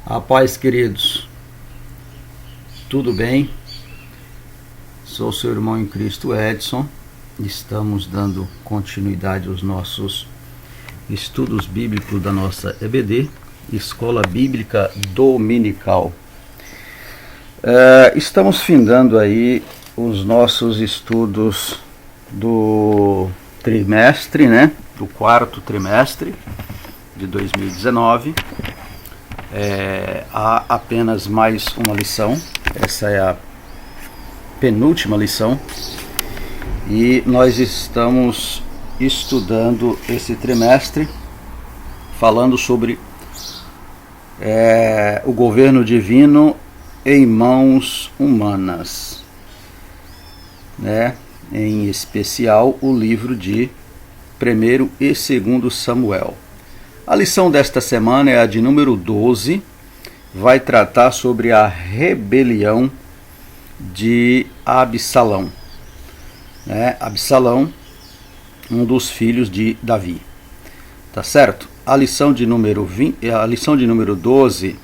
A paz, queridos, tudo bem? Sou seu irmão em Cristo, Edson. Estamos dando continuidade aos nossos estudos bíblicos da nossa EBD, Escola Bíblica Dominical. Estamos findando aí os nossos estudos do trimestre, do quarto trimestre de 2019. Há apenas mais uma lição, essa é a penúltima lição, e nós estamos estudando esse trimestre, falando sobre o governo divino em mãos humanas, em especial o livro de 1º e 2º Samuel. A lição desta semana é a de número 12, vai tratar sobre a rebelião de Absalão. Absalão, um dos filhos de Davi. Tá certo? A lição de número 12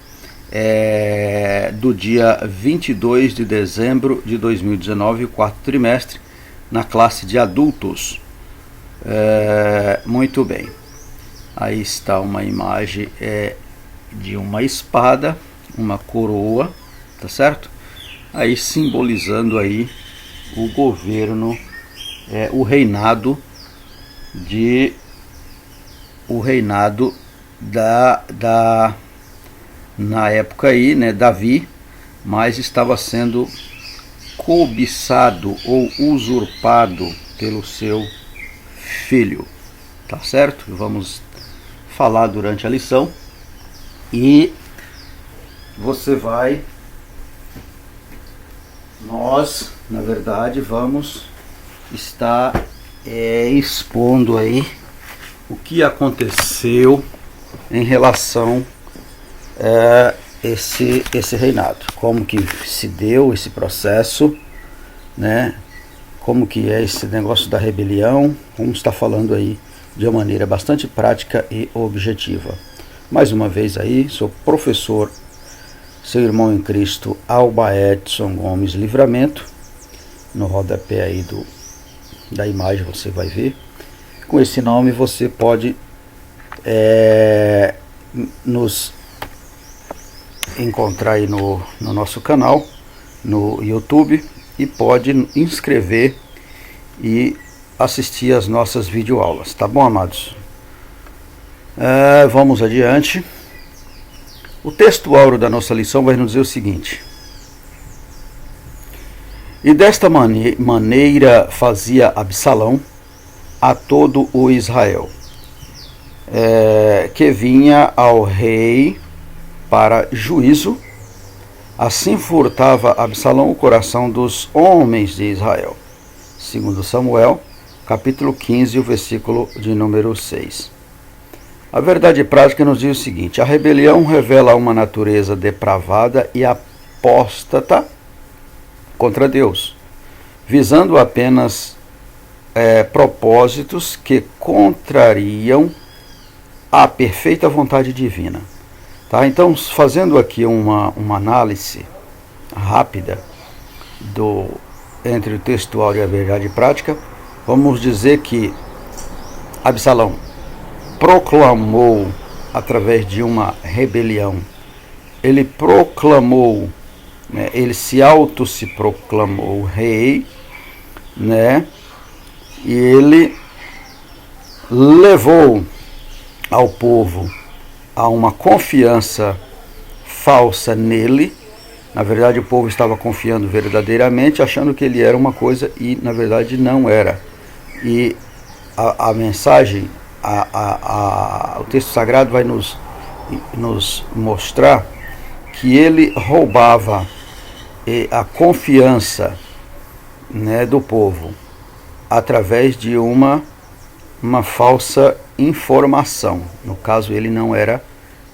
é do dia 22 de dezembro de 2019, o quarto trimestre, na classe de adultos. Muito bem. Aí está uma imagem de uma espada, uma coroa, tá certo? Aí simbolizando aí o governo, o reinado na época aí, Davi, mas estava sendo cobiçado ou usurpado pelo seu filho, tá certo? Vamos falar durante a lição e nós, na verdade, vamos estar expondo aí o que aconteceu em relação a esse reinado, como que se deu esse processo, como que é esse negócio da rebelião. Vamos estar falando aí de uma maneira bastante prática e objetiva. Mais uma vez aí, sou professor, seu irmão em Cristo, Alba Edson Gomes Livramento. No rodapé aí da imagem você vai ver. Com esse nome você pode nos encontrar aí no nosso canal, no YouTube, e pode inscrever e assistir as nossas videoaulas, tá bom, amados? Vamos adiante. O texto áureo da nossa lição vai nos dizer o seguinte: e desta maneira fazia Absalão a todo o Israel, que vinha ao rei para juízo. Assim furtava Absalão o coração dos homens de Israel. 2 Samuel, capítulo 15, o versículo de número 6. A verdade prática nos diz o seguinte: a rebelião revela uma natureza depravada e apóstata contra Deus, visando apenas propósitos que contrariam a perfeita vontade divina. Tá? Então, fazendo aqui uma análise rápida entre o textual e a verdade prática, vamos dizer que Absalão proclamou, através de uma rebelião, ele proclamou, ele se proclamou rei, e ele levou ao povo a uma confiança falsa nele. Na verdade, o povo estava confiando verdadeiramente, achando que ele era uma coisa e na verdade não era. E a mensagem, o texto sagrado vai nos mostrar que ele roubava a confiança, do povo através de uma falsa informação. No caso, ele não era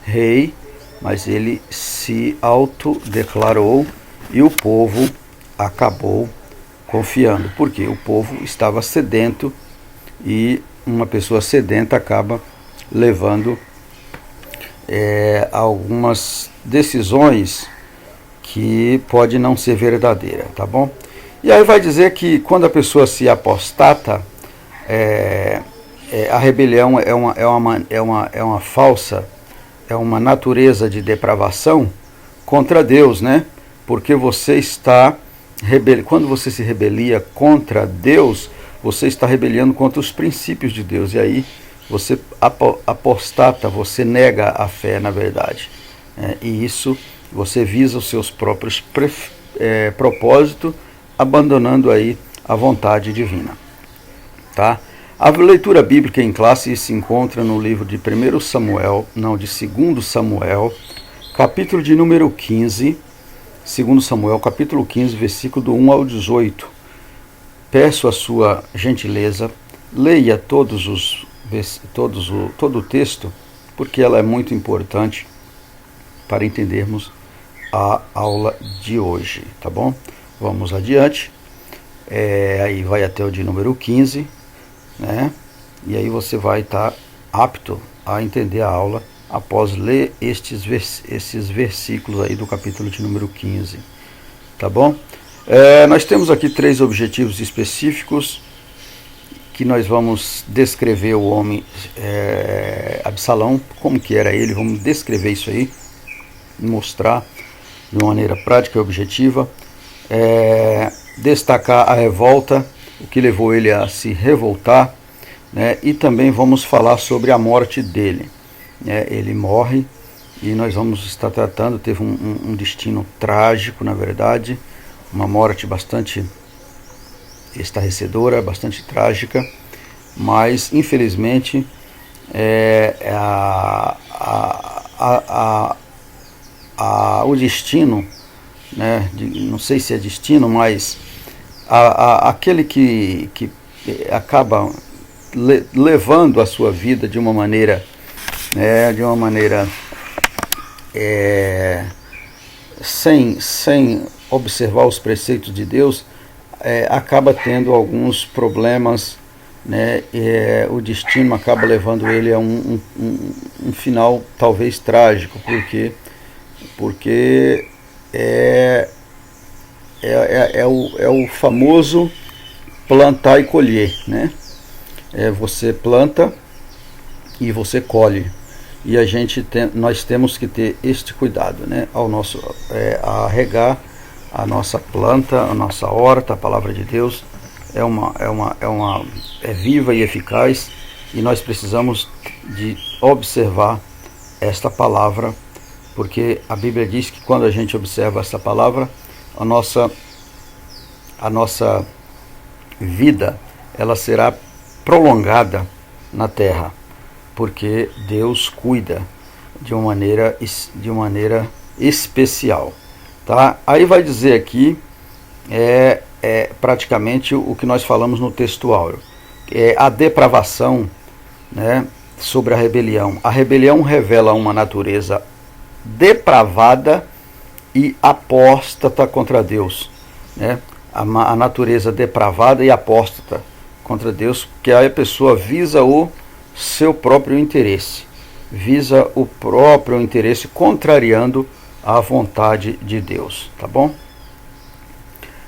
rei, mas ele se autodeclarou e o povo acabou confiando, porque o povo estava sedento e uma pessoa sedenta acaba levando algumas decisões que pode não ser verdadeira, tá bom? E aí vai dizer que quando a pessoa se apostata, a rebelião é uma falsa, é uma natureza de depravação contra Deus, né? Porque você está quando você se rebelia contra Deus, você está rebeliando contra os princípios de Deus, e aí você apostata, você nega a fé, na verdade, e isso você visa os seus próprios propósitos, abandonando aí a vontade divina, tá? A leitura bíblica em classe se encontra no livro de 2 Samuel, capítulo de número 15, 2 Samuel, capítulo 15, versículo do 1 ao 18. Peço a sua gentileza, leia todo o texto, porque ela é muito importante para entendermos a aula de hoje, tá bom? Vamos adiante. Aí vai até o de número 15, né? E aí você vai estar apto a entender a aula após ler esses versículos aí do capítulo de número 15, tá bom? Nós temos aqui 3 objetivos específicos que nós vamos descrever o homem Absalão, como que era ele, vamos descrever isso aí, mostrar de maneira prática e objetiva, destacar a revolta, o que levou ele a se revoltar, né? E também vamos falar sobre a morte dele. Ele morre e nós vamos estar tratando, teve um destino trágico, na verdade, uma morte bastante estarrecedora, bastante trágica, mas infelizmente o destino, né, não sei se é destino, mas aquele que acaba levando a sua vida de uma maneira, sem observar os preceitos de Deus, acaba tendo alguns problemas, né? O destino acaba levando ele a um final talvez trágico, porque é o famoso plantar e colher, né? Você planta e você colhe, e nós temos que ter este cuidado, né? A regar a nossa planta, a nossa horta. A palavra de Deus é viva e eficaz, e nós precisamos de observar esta palavra, porque a Bíblia diz que quando a gente observa esta palavra, a nossa vida ela será prolongada na terra, porque Deus cuida de uma maneira especial, tá? Aí vai dizer aqui praticamente o que nós falamos no texto áureo, a depravação, né, sobre a rebelião. A rebelião revela uma natureza depravada e apóstata contra Deus, né? A natureza depravada e apóstata contra Deus, que aí a pessoa visa o seu próprio interesse, contrariando a vontade de Deus, tá bom?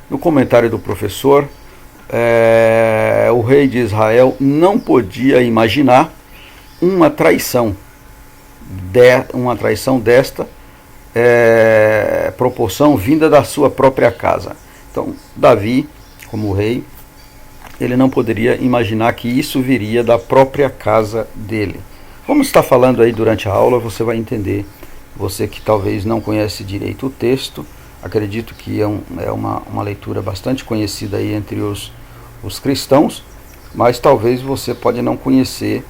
No comentário do professor, o rei de Israel não podia imaginar uma traição desta proporção vinda da sua própria casa. Então, Davi, como rei, ele não poderia imaginar que isso viria da própria casa dele. Vamos estar falando aí durante a aula, você vai entender. Você que talvez não conhece direito o texto, acredito que é uma leitura bastante conhecida aí entre os cristãos, mas talvez você pode não conhecer,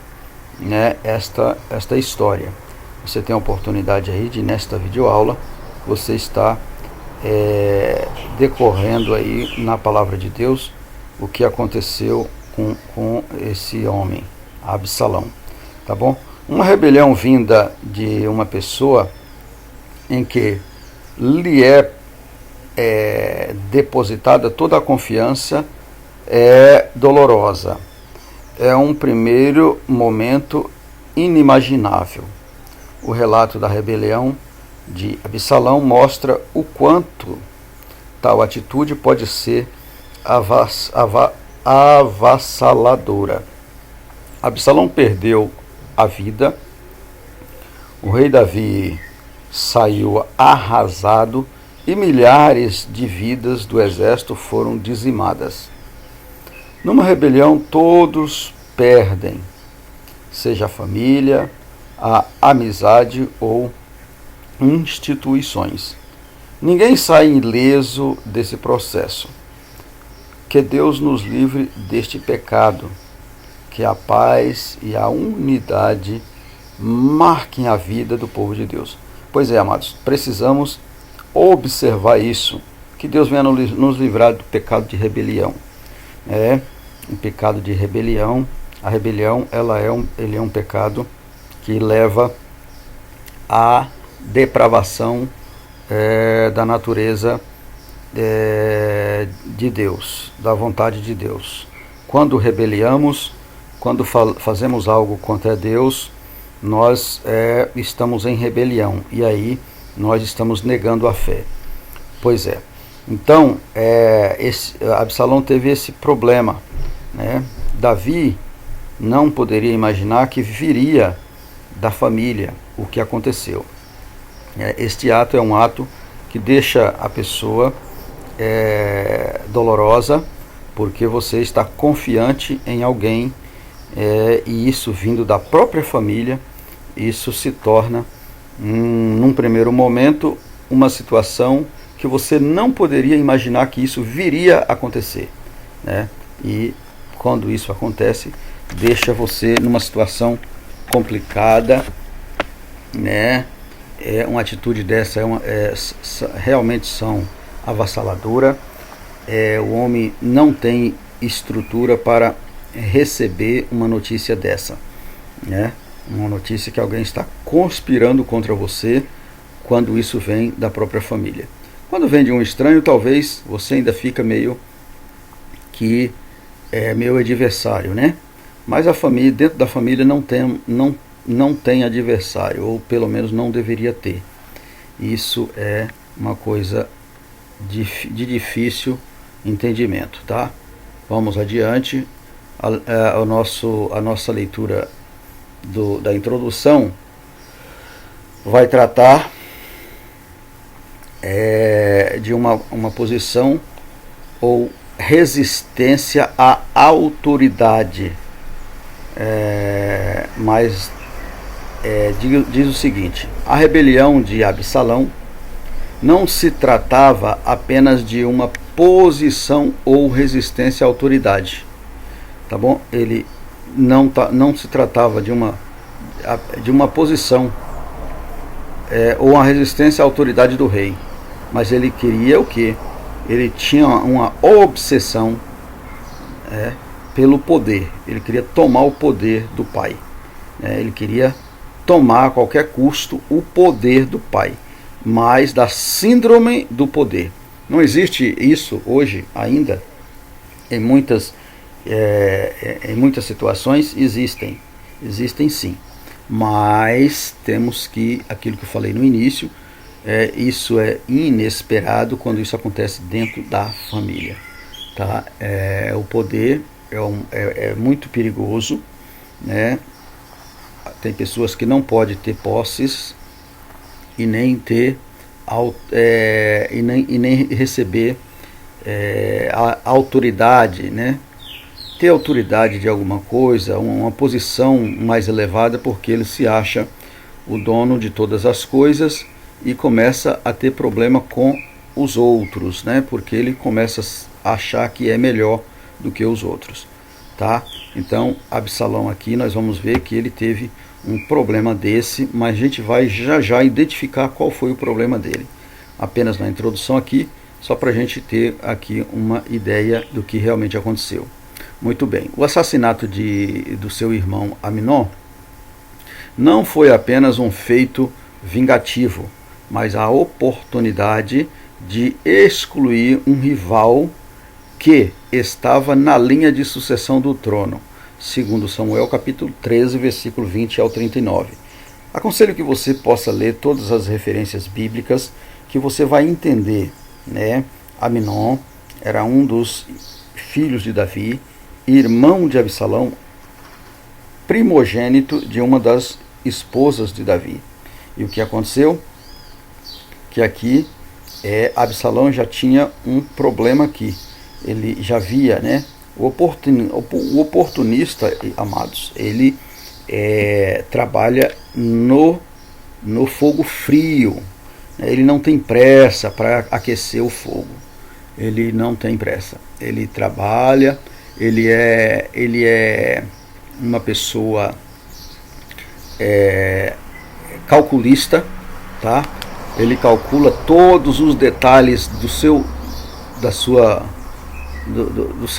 né, esta história. Você tem a oportunidade aí de, nesta videoaula, você está decorrendo aí na palavra de Deus o que aconteceu com esse homem, Absalão, tá bom? Uma rebelião vinda de uma pessoa em que lhe é depositada toda a confiança é dolorosa. É um primeiro momento inimaginável. o relato da rebelião de Absalão mostra o quanto tal atitude pode ser avassaladora. Absalão perdeu a vida, o rei Davi saiu arrasado e milhares de vidas do exército foram dizimadas. Numa rebelião, todos perdem, seja a família, a amizade ou instituições. Ninguém sai ileso desse processo. Que Deus nos livre deste pecado, que a paz e a unidade marquem a vida do povo de Deus. Pois é, amados, precisamos observar isso, que Deus venha nos livrar do pecado de rebelião. Um pecado de rebelião. A rebelião ele é um pecado que leva à depravação da natureza de Deus, da vontade de Deus. Quando rebeliamos, quando fazemos algo contra Deus, nós estamos em rebelião, e aí nós estamos negando a fé. Pois é. Então, Absalão teve esse problema, né? Davi não poderia imaginar que viria da família o que aconteceu. Este ato é um ato que deixa a pessoa dolorosa, porque você está confiante em alguém, e isso vindo da própria família, isso se torna, num primeiro momento, uma situação que você não poderia imaginar que isso viria a acontecer, né? E quando isso acontece, deixa você numa situação complicada, né? Uma atitude dessa realmente são avassaladora. O homem não tem estrutura para receber uma notícia dessa, né? Uma notícia que alguém está conspirando contra você, quando isso vem da própria família. Quando vem de um estranho, talvez você ainda fica meio que meu adversário, né? Mas a família, dentro da família não tem adversário, ou pelo menos não deveria ter. Isso é uma coisa de difícil entendimento, tá? Vamos adiante. A nossa leitura da introdução vai tratar de uma posição ou resistência à autoridade. Mas diz o seguinte: a rebelião de Absalão não se tratava apenas de uma posição ou resistência à autoridade, tá bom? Ele não se tratava de uma posição ou uma resistência à autoridade do rei, mas ele queria o quê? Ele tinha uma obsessão pelo poder. Ele queria tomar o poder do pai, ele queria tomar a qualquer custo o poder do pai, mas da síndrome do poder. Não existe isso hoje ainda. Em muitas situações existem sim, mas temos que, aquilo que eu falei no início, isso é inesperado quando isso acontece dentro da família, tá? O poder é muito perigoso, né? Tem pessoas que não podem ter posses e nem ter e nem receber a autoridade, né? Ter autoridade de alguma coisa, uma posição mais elevada, porque ele se acha o dono de todas as coisas e começa a ter problema com os outros, né? Porque ele começa a achar que é melhor do que os outros, tá? Então, Absalão aqui nós vamos ver que ele teve um problema desse, mas a gente vai já identificar qual foi o problema dele. Apenas na introdução aqui, só para a gente ter aqui uma ideia do que realmente aconteceu. Muito bem, o assassinato do seu irmão Amnon não foi apenas um feito vingativo, mas a oportunidade de excluir um rival que estava na linha de sucessão do trono, segundo Samuel capítulo 13, versículo 20 ao 39. Aconselho que você possa ler todas as referências bíblicas, que você vai entender, né? Aminon era um dos filhos de Davi, irmão de Absalão, primogênito de uma das esposas de Davi. E o que aconteceu? Que aqui Absalão já tinha um problema aqui. Ele já via, né? O oportunista, amados, ele trabalha no fogo frio. Ele não tem pressa para aquecer o fogo. Ele não tem pressa. Ele trabalha, ele é uma pessoa calculista, tá? Ele calcula todos os detalhes do seu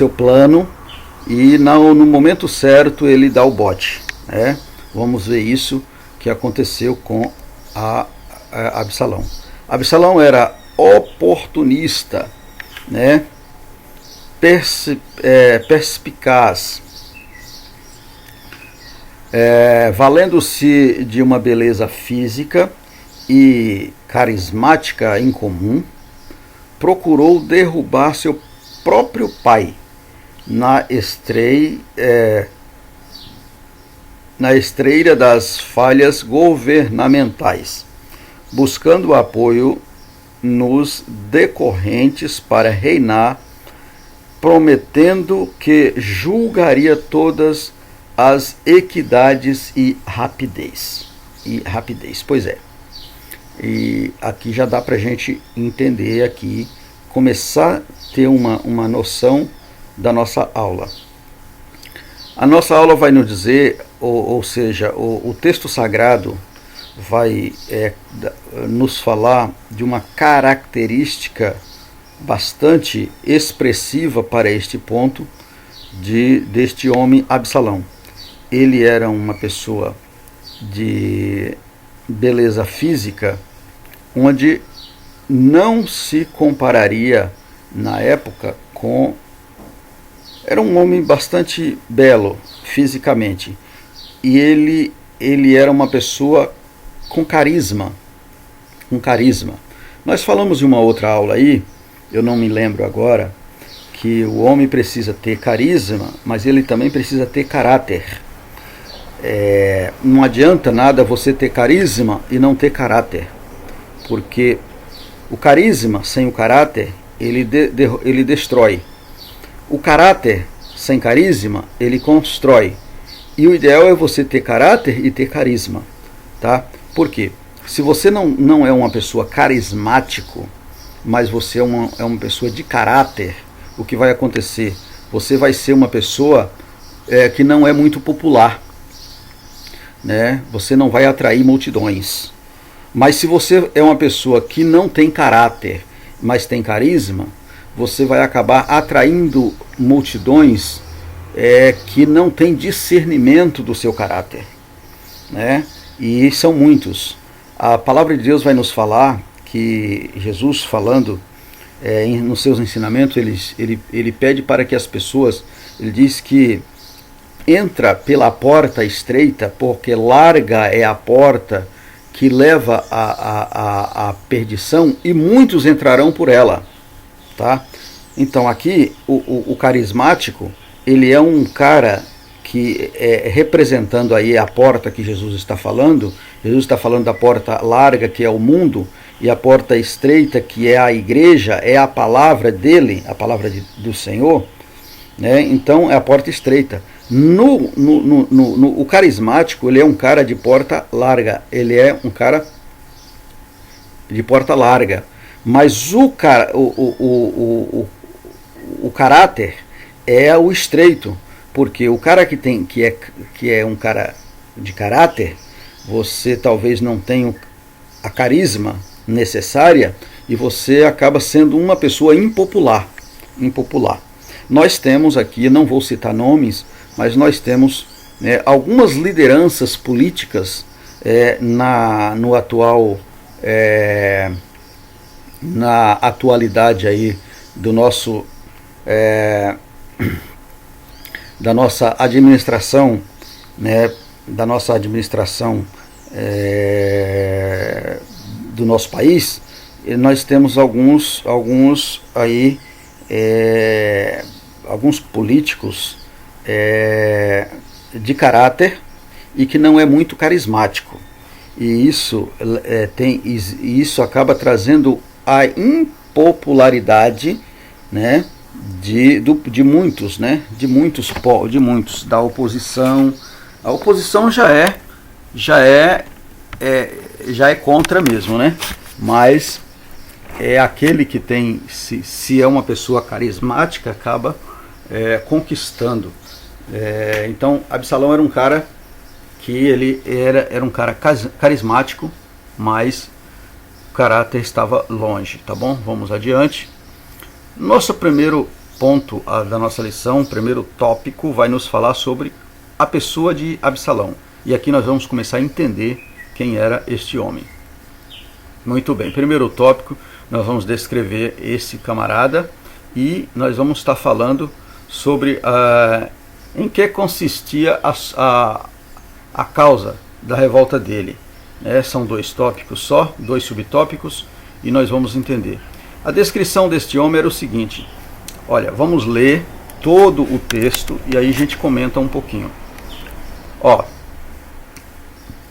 plano e no momento certo ele dá o bote, né? Vamos ver isso que aconteceu com Absalão. Absalão era oportunista, né? Perspicaz, valendo-se de uma beleza física e carismática incomum, procurou derrubar seu próprio pai na esteira das falhas governamentais, buscando apoio nos decorrentes para reinar, prometendo que julgaria todas as equidades e rapidez. Pois é. E aqui já dá para a gente entender aqui, começar a ter uma noção da nossa aula. A nossa aula vai nos dizer, ou seja, o texto sagrado vai nos falar de uma característica bastante expressiva para este ponto deste homem Absalão. Ele era uma pessoa de beleza física, onde não se compararia na época com... Era um homem bastante belo fisicamente, e ele era uma pessoa com carisma. Nós falamos em uma outra aula aí, eu não me lembro agora, que o homem precisa ter carisma, mas ele também precisa ter caráter. Não adianta nada você ter carisma e não ter caráter, porque o carisma sem o caráter, ele destrói. O caráter sem carisma, ele constrói. E o ideal é você ter caráter e ter carisma, tá? Por quê? Se você não é uma pessoa carismático, mas você é uma pessoa de caráter, o que vai acontecer? Você vai ser uma pessoa que não é muito popular, né? Você não vai atrair multidões. Mas se você é uma pessoa que não tem caráter, mas tem carisma, você vai acabar atraindo multidões que não têm discernimento do seu caráter, né? E são muitos. A palavra de Deus vai nos falar que Jesus, falando nos seus ensinamentos, ele pede para que as pessoas, ele diz que entra pela porta estreita, porque larga é a porta que leva à perdição, e muitos entrarão por ela, tá? Então aqui o carismático, ele é um cara que representando aí a porta que Jesus está falando. Jesus está falando da porta larga, que é o mundo, e a porta estreita, que é a igreja, é a palavra dele, a palavra do Senhor, né? Então é a porta estreita. O carismático, ele é um cara de porta larga, ele é um cara de porta larga, mas o caráter é o estreito, porque o cara que é um cara de caráter, você talvez não tenha a carisma necessária e você acaba sendo uma pessoa impopular. Nós temos aqui, não vou citar nomes, mas nós temos algumas lideranças políticas na atualidade aí do nosso da nossa administração, né, da nossa administração do nosso país, nós temos alguns aí, alguns políticos de caráter e que não é muito carismático. E isso acaba trazendo a impopularidade, né, de muitos, né, de muitos da oposição. A oposição já é contra mesmo, né? Mas é aquele que tem, se é uma pessoa carismática, acaba conquistando. Então Absalão era um cara que ele era um cara carismático, mas o caráter estava longe, tá bom? Vamos adiante. Nosso primeiro ponto da nossa lição, o primeiro tópico, vai nos falar sobre a pessoa de Absalão. E aqui nós vamos começar a entender quem era este homem. Muito bem, primeiro tópico, nós vamos descrever esse camarada e nós vamos estar falando sobre em que consistia a causa da revolta dele. São 2 tópicos só, 2 subtópicos, e nós vamos entender. A descrição deste homem era o seguinte, olha, vamos ler todo o texto e aí a gente comenta um pouquinho.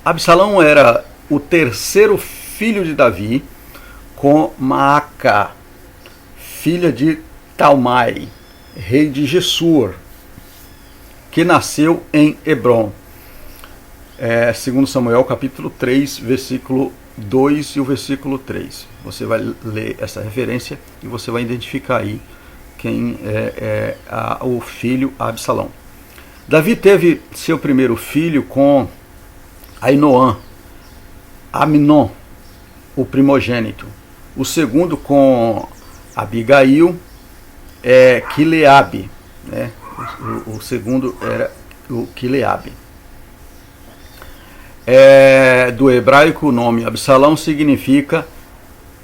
Absalão era o 3º filho de Davi, com Maacá, filha de Talmai, rei de Gessur, que nasceu em Hebrom. 2 Samuel capítulo 3, versículo 2 e o versículo 3. Você vai ler essa referência e você vai identificar aí quem é o filho Absalão. Davi teve seu primeiro filho com Ainoã, Aminon, o primogênito. O segundo com Abigail, Quileabe, né? O segundo era o Quileabe. Do hebraico, o nome Absalão significa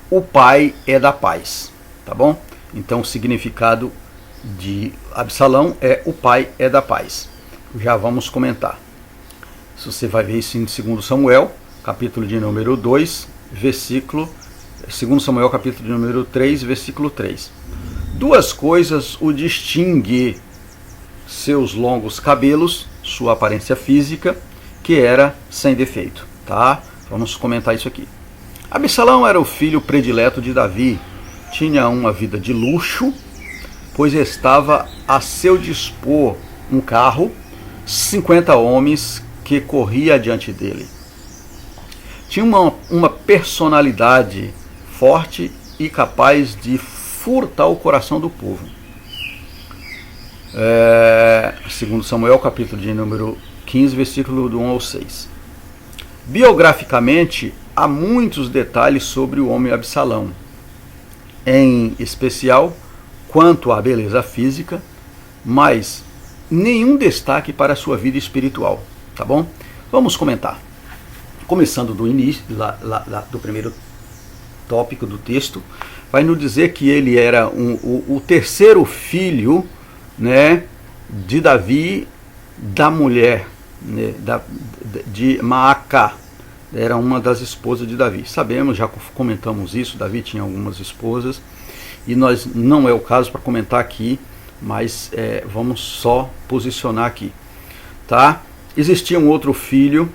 o pai é da paz, tá bom? Então o significado de Absalão é o pai é da paz. Já vamos comentar. Você vai ver isso em 2 Samuel, capítulo de número 2, versículo 2 Samuel, capítulo de número 3, versículo 3. 2 coisas o distinguem: seus longos cabelos, sua aparência física, que era sem defeito, tá? Vamos comentar isso aqui. Absalão era o filho predileto de Davi, tinha uma vida de luxo, pois estava a seu dispor um carro, 50 homens que corria adiante dele. Tinha uma personalidade forte e capaz de furtar o coração do povo. 2 Samuel, capítulo de número 15, versículo do 1 ao 6. Biograficamente, há muitos detalhes sobre o homem Absalão, em especial quanto à beleza física, mas nenhum destaque para a sua vida espiritual, tá bom? Vamos comentar. Começando do início, do primeiro tópico do texto, vai nos dizer que ele era o 3º filho, né, de Davi, da mulher, né, de Maacá. Era uma das esposas de Davi. Sabemos, já comentamos isso, Davi tinha algumas esposas, e não é o caso para comentar aqui, mas vamos só posicionar aqui, tá? Existia um outro filho,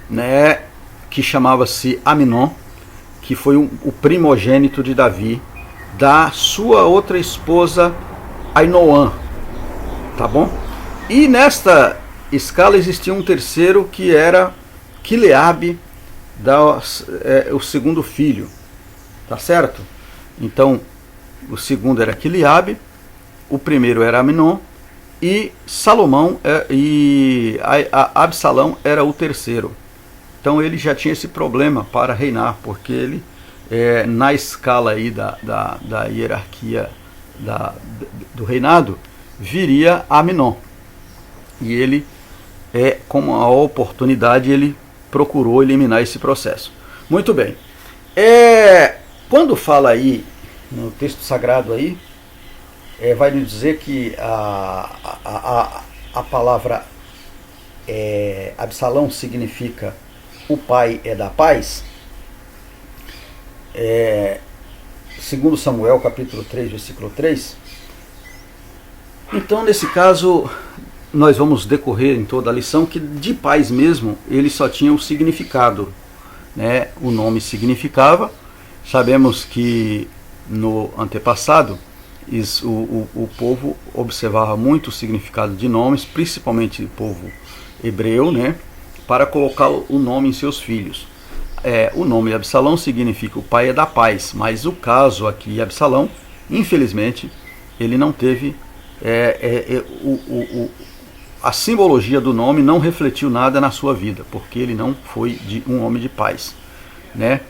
né, que chamava-se Aminon, que foi o primogênito de Davi, da sua outra esposa Ainoã, tá bom? E nesta escala existia um 3º que era Quileabe, o segundo filho, tá certo? Então o segundo era Quileabe, o primeiro era Aminon, e Salomão e Absalão era o 3º. Então ele já tinha esse problema para reinar, porque ele na escala aí da hierarquia do reinado viria Aminon, e ele com a oportunidade ele procurou eliminar esse processo. Muito bem. Quando fala aí no texto sagrado aí, vai nos dizer que a palavra Absalão significa o pai é da paz, segundo Samuel capítulo 3, versículo 3, então nesse caso nós vamos decorrer em toda a lição que de paz mesmo ele só tinha o significado, né? O nome significava, sabemos que no antepassado o povo observava muito o significado de nomes, principalmente o povo hebreu, né? Para colocar o nome em seus filhos. O nome Absalão significa o pai é da paz, mas o caso aqui, Absalão, infelizmente, ele não teve a simbologia do nome não refletiu nada na sua vida, porque ele não foi um homem de paz, né?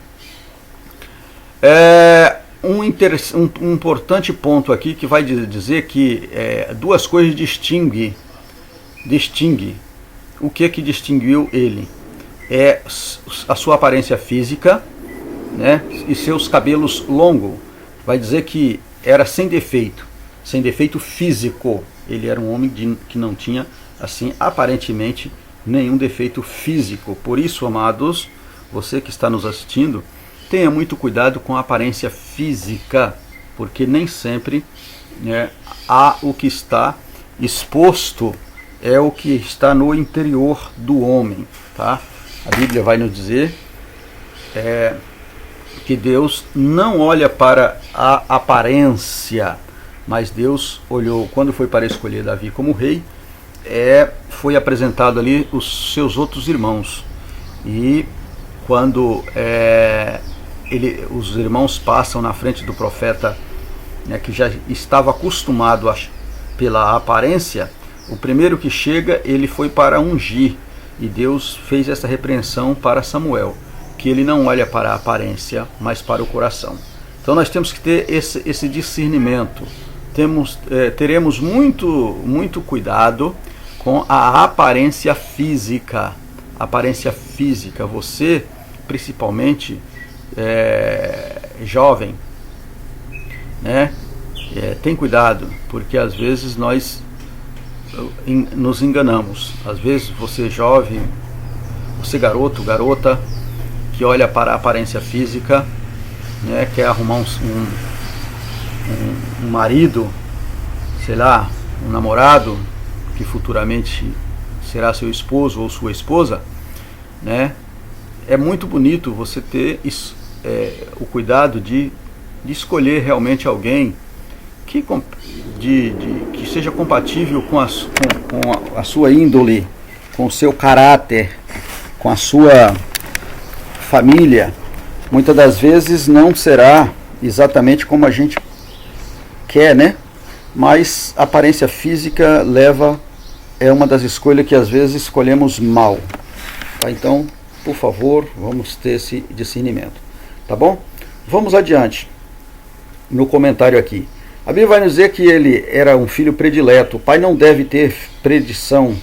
Um importante ponto aqui que vai dizer que duas coisas distingue o que distinguiu ele. A sua aparência física, né, e seus cabelos longos. Vai dizer que era sem defeito físico. Ele era um homem que não tinha, assim, aparentemente, nenhum defeito físico. Por isso, amados, você que está nos assistindo, tenha muito cuidado com a aparência física, porque nem sempre, né, o que está exposto é o que está no interior do homem, tá? A Bíblia vai nos dizer que Deus não olha para a aparência, mas Deus olhou, quando foi para escolher Davi como rei, foi apresentado ali os seus outros irmãos. E quando os irmãos passam na frente do profeta, né, que já estava acostumado pela aparência, o primeiro que chega, ele foi para ungir. E Deus fez essa repreensão para Samuel, que ele não olha para a aparência, mas para o coração. Então nós temos que ter esse discernimento. Teremos muito cuidado com a aparência física. Aparência física. Você, principalmente, jovem, né? Tem cuidado, porque às vezes nós nos enganamos. Às vezes você jovem, você garoto, garota, que olha para a aparência física, né, quer arrumar um marido, sei lá, um namorado, que futuramente será seu esposo ou sua esposa, né? É muito bonito você ter o cuidado de escolher realmente alguém que seja compatível com a sua índole, com o seu caráter, com a sua família. Muitas das vezes não será exatamente como a gente quer, né? Mas a aparência física é uma das escolhas que às vezes escolhemos mal. Tá? Então, por favor, vamos ter esse discernimento. Tá bom? Vamos adiante no comentário aqui. A Bíblia vai nos dizer que ele era um filho predileto. O pai não deve ter predição,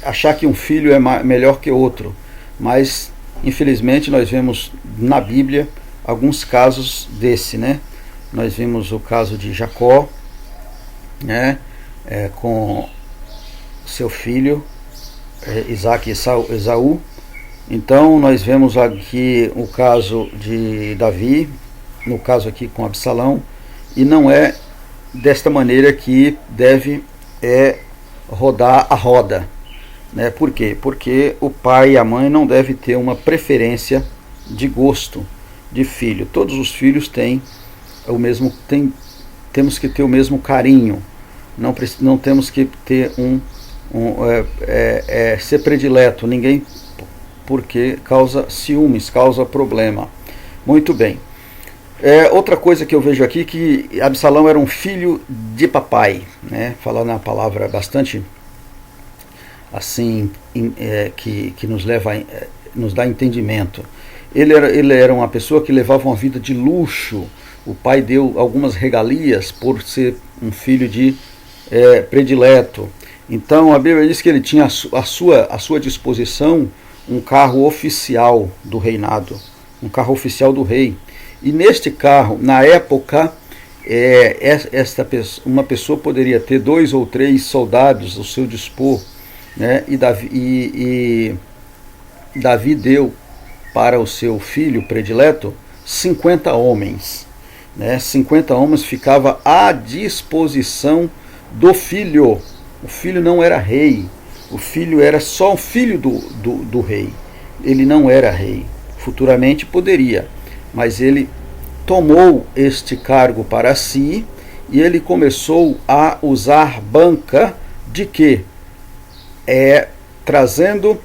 achar que um filho é melhor que outro. Mas, infelizmente, nós vemos na Bíblia alguns casos desse, né? Nós vimos o caso de Jacó, né? Com seu filho, Isaac e Esaú. Então, nós vemos aqui o caso de Davi, no caso aqui com Absalão, e não é desta maneira que deve rodar a roda, né? Por quê? Porque o pai e a mãe não devem ter uma preferência de gosto de filho. Todos os filhos têm temos que ter o mesmo carinho, não temos que ter ser predileto, ninguém, porque causa ciúmes, causa problema. Muito bem. Outra coisa que eu vejo aqui, que Absalão era um filho de papai, né? Falando a palavra bastante assim, que nos dá entendimento. Ele era uma pessoa que levava uma vida de luxo. O pai deu algumas regalias por ser um filho de predileto. Então a Bíblia diz que ele tinha à sua disposição um carro oficial do reinado, um carro oficial do rei. E neste carro, na época, uma pessoa poderia ter 2 ou 3 soldados ao seu dispor. né? Davi deu para o seu filho predileto 50 homens, né? 50 homens ficava à disposição do filho. O filho não era rei, o filho era só o filho do rei. Ele não era rei. Futuramente poderia, mas ele tomou este cargo para si e ele começou a usar banca de quê? Trazendo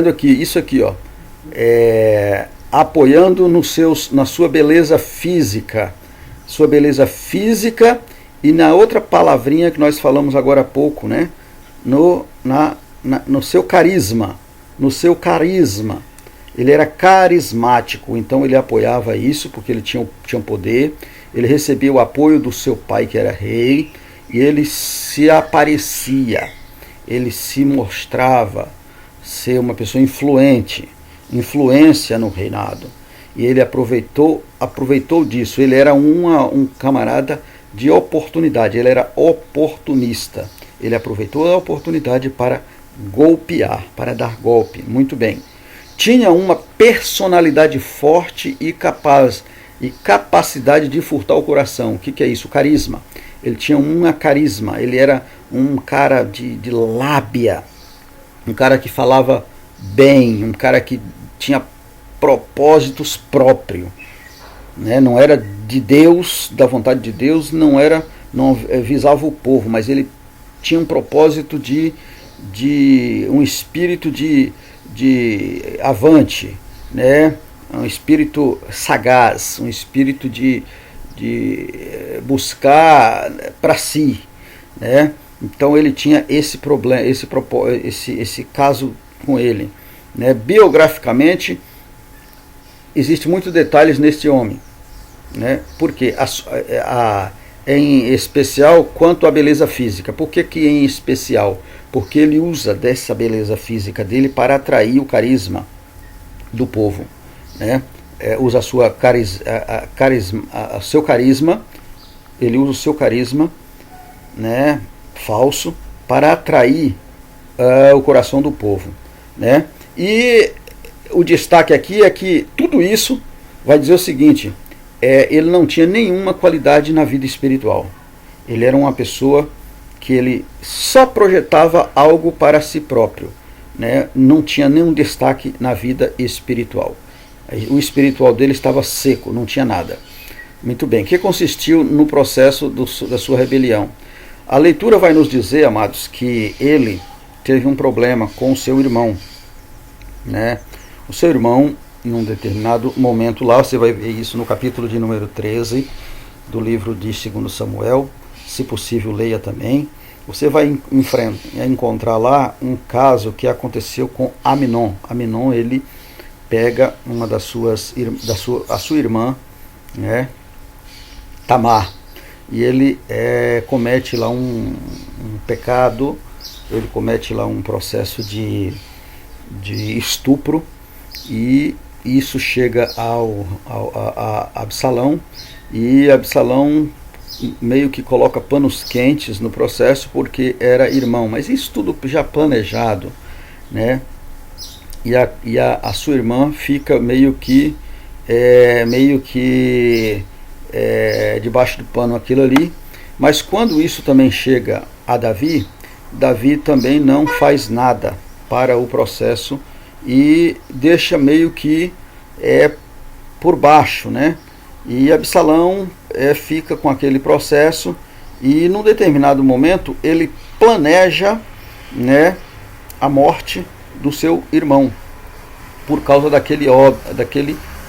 aqui, isso aqui, ó, apoiando na sua beleza física, e na outra palavrinha que nós falamos agora há pouco, né? No seu carisma, ele era carismático, então ele apoiava isso porque ele tinha poder, ele recebia o apoio do seu pai que era rei, e ele se aparecia, ele se mostrava ser uma pessoa influência no reinado, e ele aproveitou disso. Ele era um camarada de oportunidade, ele era oportunista, ele aproveitou a oportunidade para golpear, para dar golpe. Muito bem. Tinha uma personalidade forte e capacidade de furtar o coração. O que é isso? Carisma. Ele tinha carisma, ele era um cara de lábia, um cara que falava bem, um cara que tinha propósitos próprios, né? Não era de Deus, da vontade de Deus, não visava o povo, mas ele tinha um propósito de um espírito de avante, né? Um espírito sagaz, um espírito de buscar para si, né? Então ele tinha esse problema, esse caso com ele, né? Biograficamente existe muitos detalhes neste homem, né? Porque em especial quanto à beleza física. Por que em especial? Porque ele usa dessa beleza física dele para atrair o carisma do povo, né? Usa seu carisma, ele usa o seu carisma, né, falso, para atrair o coração do povo, né? E o destaque aqui é que tudo isso vai dizer o seguinte: ele não tinha nenhuma qualidade na vida espiritual. Ele era uma pessoa que ele só projetava algo para si próprio, né? Não tinha nenhum destaque na vida espiritual. O espiritual dele estava seco, não tinha nada. Muito bem, o que consistiu no processo da sua rebelião? A leitura vai nos dizer, amados, que ele teve um problema com o seu irmão, né? O seu irmão, em um determinado momento lá, você vai ver isso no capítulo de número 13 do livro de 2 Samuel, se possível leia também. Você vai encontrar lá um caso que aconteceu com Aminon. Aminon, ele pega a sua irmã, né, Tamar, e ele comete lá um pecado, ele comete lá um processo de estupro, e isso chega a Absalão, e Absalão meio que coloca panos quentes no processo porque era irmão, mas isso tudo já planejado, né? E a sua irmã fica meio que debaixo do pano aquilo ali. Mas quando isso também chega a Davi também não faz nada para o processo e deixa meio que por baixo, né? E Absalão fica com aquele processo, e num determinado momento ele planeja, né, a morte do seu irmão por causa daquele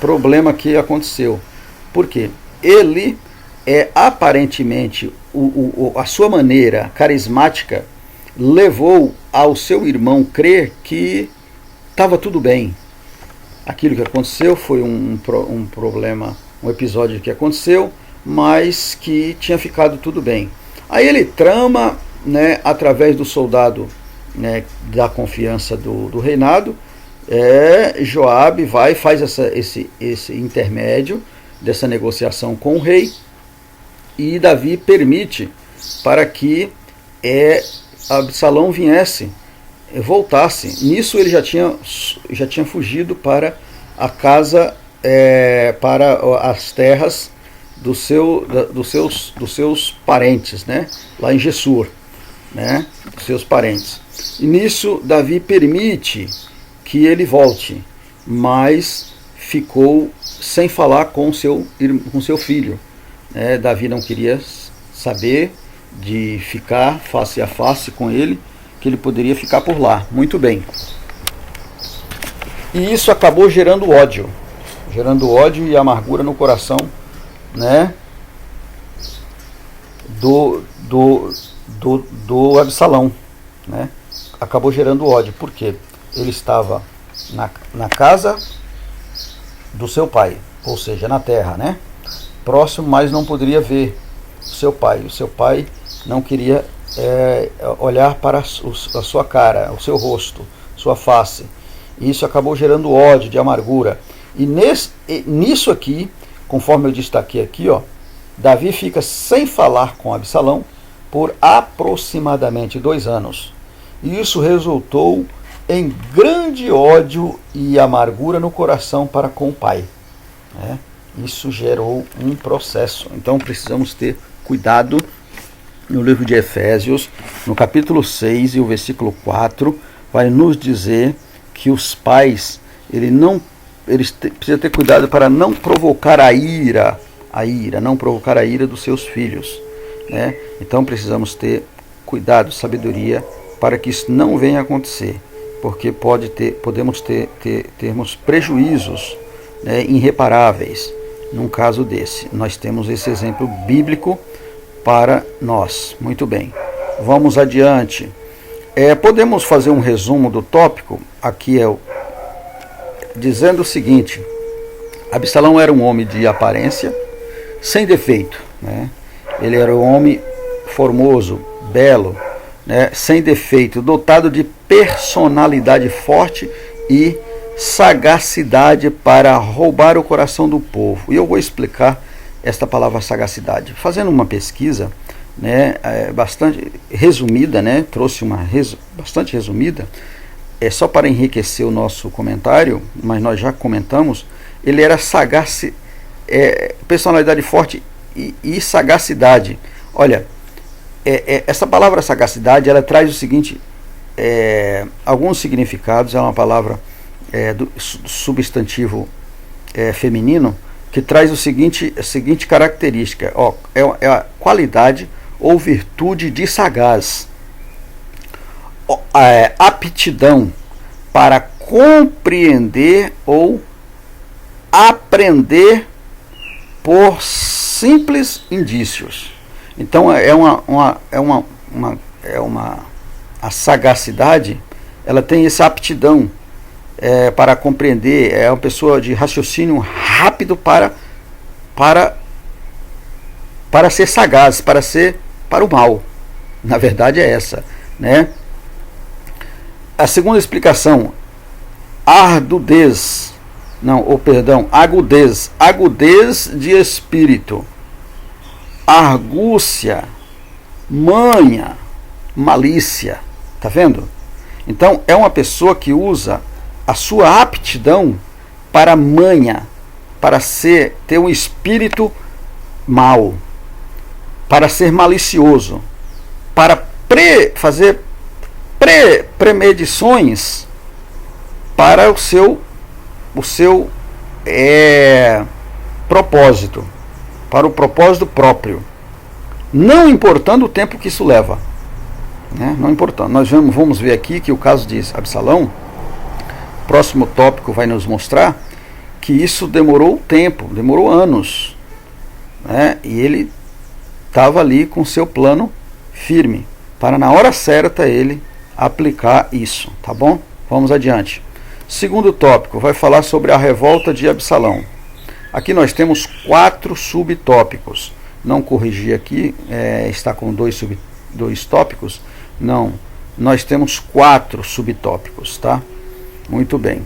problema que aconteceu. Por quê? Ele aparentemente a sua maneira carismática levou ao seu irmão crer que estava tudo bem. Aquilo que aconteceu foi um problema, um episódio que aconteceu, mas que tinha ficado tudo bem. Aí ele trama, né, através do soldado, né, da confiança do reinado. Joabe vai, faz esse intermédio dessa negociação com o rei, e Davi permite para que Absalão voltasse. Nisso ele já tinha fugido para a casa, para as terras dos seus parentes, né? Lá em Gessur, né? Dos seus parentes. E nisso Davi permite que ele volte, mas ficou sem falar com seu filho. Davi não queria saber de ficar face a face com ele, que ele poderia ficar por lá. Muito bem. E isso acabou gerando ódio e amargura no coração, né, do Absalão, né? Acabou gerando ódio, porque ele estava na casa do seu pai, ou seja, na terra, né? Próximo, mas não poderia ver o seu pai. O seu pai não queria olhar para a sua cara, o seu rosto, sua face. E isso acabou gerando ódio, de amargura. E nisso aqui, conforme eu destaquei aqui, Davi fica sem falar com Absalão por aproximadamente 2 anos. E isso resultou em grande ódio e amargura no coração para com o pai, né? Isso gerou um processo. Então precisamos ter cuidado. No livro de Efésios, no capítulo 6 e o versículo 4, vai nos dizer que os pais, eles precisam ter cuidado para não provocar não provocar a ira dos seus filhos, né? Então precisamos ter cuidado, sabedoria, para que isso não venha a acontecer, porque podemos termos prejuízos, né, irreparáveis num caso desse. Nós temos esse exemplo bíblico para nós. Muito bem, vamos adiante. Podemos fazer um resumo do tópico. Aqui dizendo o seguinte: Absalão era um homem de aparência sem defeito, né? Ele era um homem formoso, belo, né? Sem defeito, dotado de personalidade forte e sagacidade para roubar o coração do povo. E eu vou explicar esta palavra sagacidade. Fazendo uma pesquisa, né, bastante resumida, né, trouxe uma bastante resumida, só para enriquecer o nosso comentário, mas nós já comentamos. Ele era sagaz, personalidade forte e sagacidade. Olha, essa palavra sagacidade, ela traz o seguinte, alguns significados. É uma palavra do substantivo feminino, que traz a seguinte característica, é a qualidade ou virtude de sagaz, aptidão para compreender ou aprender por simples indícios. Então a sagacidade, ela tem essa aptidão para compreender, é uma pessoa de raciocínio rápido para ser sagaz, para o mal. Na verdade é essa, né? A segunda explicação, agudez de espírito, argúcia, manha, malícia. Tá vendo? Então é uma pessoa que usa a sua aptidão para manha, para ter um espírito mau, para ser malicioso, para fazer premedições para o seu propósito, para o propósito próprio, não importando o tempo que isso leva, né? Não importando. Nós vamos ver aqui que o caso de Absalão, próximo tópico vai nos mostrar que isso demorou tempo, demorou anos, né? E ele estava ali com seu plano firme, para na hora certa ele aplicar isso, tá bom? Vamos adiante. Segundo tópico, vai falar sobre a revolta de Absalão. Aqui nós temos 4 subtópicos. Não corrigi aqui, está com 2 tópicos. Não, nós temos 4 subtópicos, tá? Muito bem.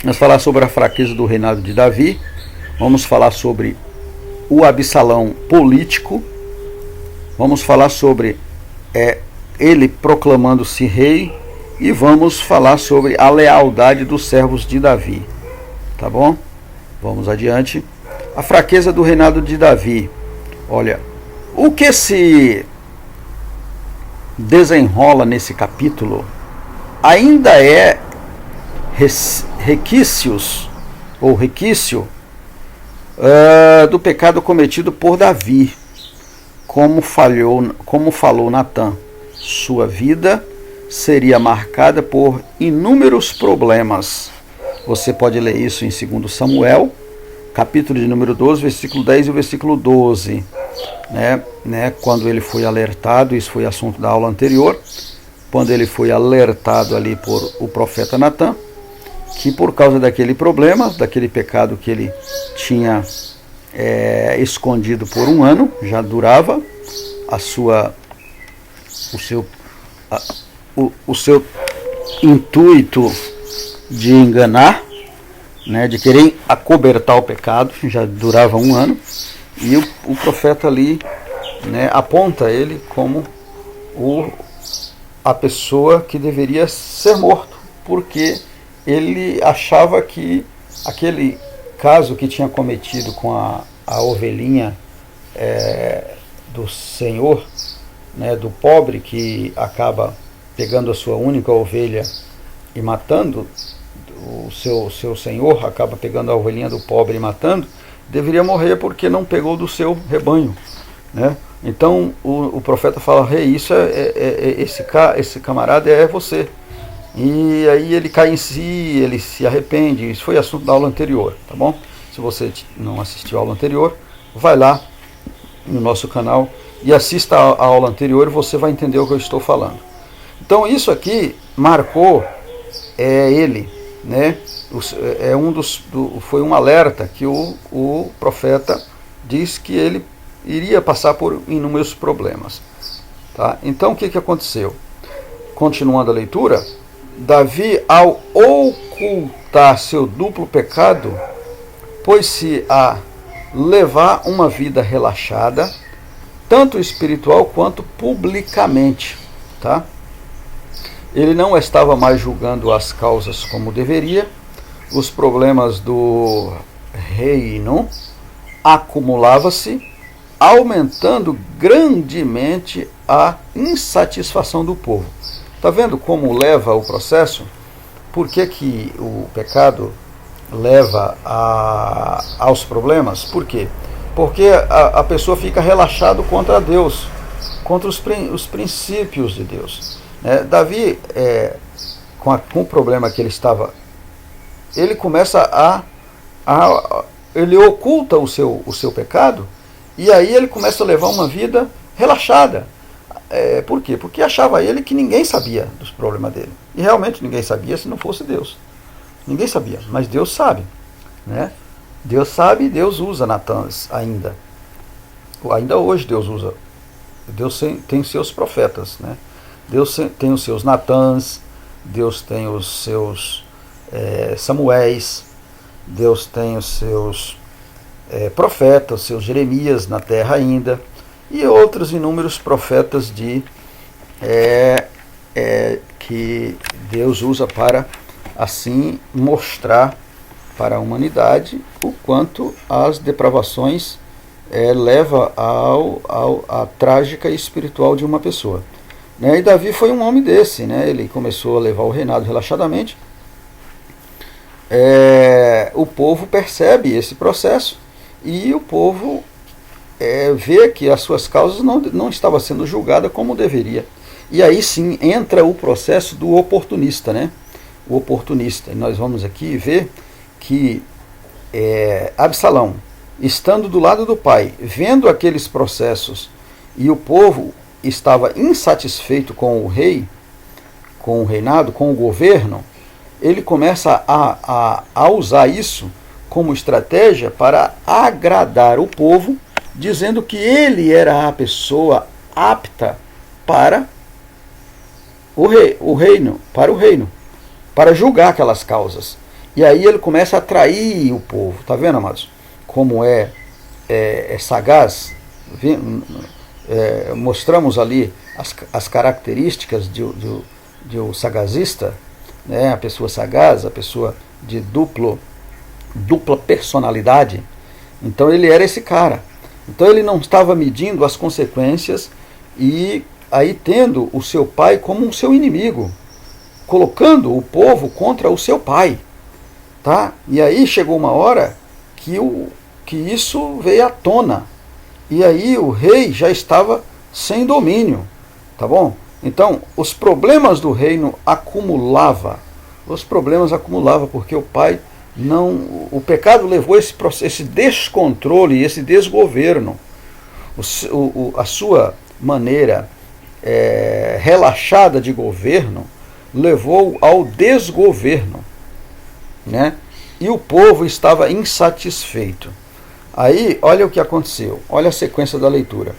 Vamos falar sobre a fraqueza do reinado de Davi. Vamos falar sobre o Absalão político. Vamos falar sobre ele proclamando-se rei, e vamos falar sobre a lealdade dos servos de Davi. Tá bom? Vamos adiante. A fraqueza do reinado de Davi. Olha, o que se desenrola nesse capítulo ainda é requisitos ou requisito do pecado cometido por Davi, como falou Natã. Sua vida seria marcada por inúmeros problemas. Você pode ler isso em 2 Samuel, capítulo de número 12, versículo 10 e o versículo 12. Quando ele foi alertado, isso foi assunto da aula anterior, quando ele foi alertado ali por o profeta Natã, que por causa daquele problema, daquele pecado que ele tinha escondido por um ano, já durava o seu intuito de enganar, de querer acobertar o pecado, já durava um ano, e o profeta ali aponta ele como a pessoa que deveria ser morto, porque ele achava que aquele caso que tinha cometido com a ovelhinha do senhor, do pobre, que acaba pegando a sua única ovelha e matando, o seu senhor acaba pegando a ovelhinha do pobre e matando, deveria morrer porque não pegou do seu rebanho. Então o profeta fala: rei, isso esse camarada é você. E aí ele cai em si, ele se arrepende. Isso foi assunto da aula anterior, tá bom? Se você não assistiu a aula anterior, vai lá no nosso canal e assista a aula anterior e você vai entender o que eu estou falando. Então isso aqui marcou ele, foi um alerta que o profeta diz que ele iria passar por inúmeros problemas. Tá? Então o que aconteceu? Continuando a leitura, Davi, ao ocultar seu duplo pecado, pôs-se a levar uma vida relaxada, tanto espiritual quanto publicamente. Tá? Ele não estava mais julgando as causas como deveria, os problemas do reino acumulavam-se, aumentando grandemente a insatisfação do povo. Está vendo como leva o processo? Por que o pecado leva aos problemas? Por quê? Porque a pessoa fica relaxado contra Deus, contra os princípios de Deus. Davi, com o problema que ele estava, ele começa ele oculta o seu pecado, e aí ele começa a levar uma vida relaxada. Por quê? Porque achava ele que ninguém sabia dos problemas dele. E realmente ninguém sabia se não fosse Deus. Ninguém sabia, mas Deus sabe. Deus sabe e Deus usa Natã ainda. Ainda hoje Deus usa. Deus tem seus profetas. Deus tem os seus Natãs, Deus tem os seus Samuéis, Deus tem os seus profetas, os seus Jeremias na terra ainda, e outros inúmeros profetas que Deus usa para assim mostrar para a humanidade o quanto as depravações levam à trágica espiritual de uma pessoa. E Davi foi um homem desse, ele começou a levar o reinado relaxadamente. O povo percebe esse processo e o povo vê que as suas causas não estavam sendo julgadas como deveria. E aí sim entra o processo do oportunista, o oportunista. E nós vamos aqui ver que Absalão, estando do lado do pai, vendo aqueles processos, e o povo estava insatisfeito com o rei, com o reinado, com o governo, ele começa a usar isso como estratégia para agradar o povo, dizendo que ele era a pessoa apta para o reino, para julgar aquelas causas. E aí ele começa a atrair o povo. Tá vendo, amados? Como é sagaz. Mostramos ali as características de um sagazista, né, a pessoa sagaz, a pessoa de dupla personalidade. Então ele era esse cara. Então ele não estava medindo as consequências e aí tendo o seu pai como um seu inimigo, colocando o povo contra o seu pai. Tá? E aí chegou uma hora que isso veio à tona. E aí o rei já estava sem domínio. Tá bom? Então, os problemas do reino acumulava. Os problemas acumulava porque o pai não... O pecado levou esse descontrole, esse desgoverno. A sua maneira relaxada de governo levou ao desgoverno, né? E o povo estava insatisfeito. Aí, olha o que aconteceu. Olha a sequência da leitura.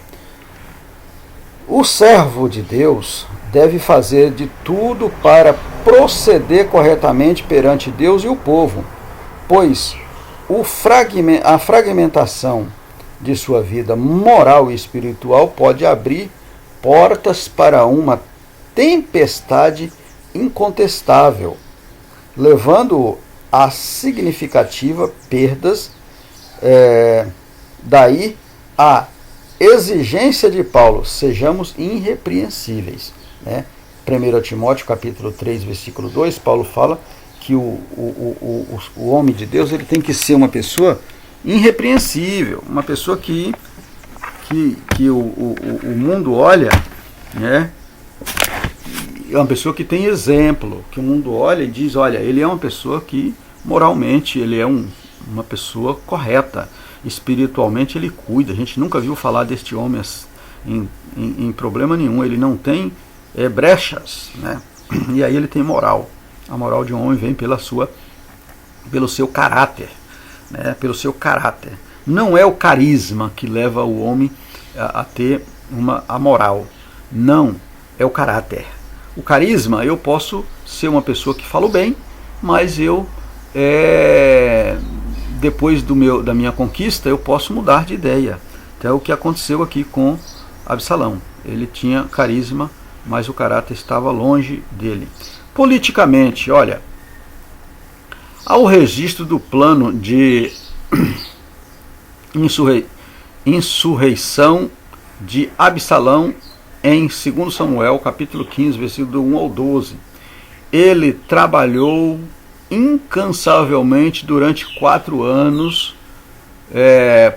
O servo de Deus deve fazer de tudo para proceder corretamente perante Deus e o povo, pois a fragmentação de sua vida moral e espiritual pode abrir portas para uma tempestade incontestável, levando-o a significativas perdas. Daí a exigência de Paulo, sejamos irrepreensíveis. Né? 1 Timóteo capítulo 3, versículo 2, Paulo fala que o homem de Deus ele tem que ser uma pessoa irrepreensível, uma pessoa que o mundo olha, né? É uma pessoa que tem exemplo, que o mundo olha e diz, olha, ele é uma pessoa que moralmente ele é uma pessoa correta, espiritualmente ele cuida. A gente nunca viu falar deste homem em problema nenhum, ele não tem brechas, né? E aí ele tem moral. A moral de um homem vem pelo seu caráter, né? Pelo seu caráter. Não é o carisma que leva o homem a ter a moral, não, é o caráter. O carisma, eu posso ser uma pessoa que falo bem, mas eu depois da minha conquista eu posso mudar de ideia. Então é o que aconteceu aqui com Absalão. Ele tinha carisma, mas o caráter estava longe dele. Politicamente, olha, há o registro do plano de insurreição de Absalão em 2 Samuel, capítulo 15, versículo 1 ao 12. Ele trabalhou incansavelmente durante 4 anos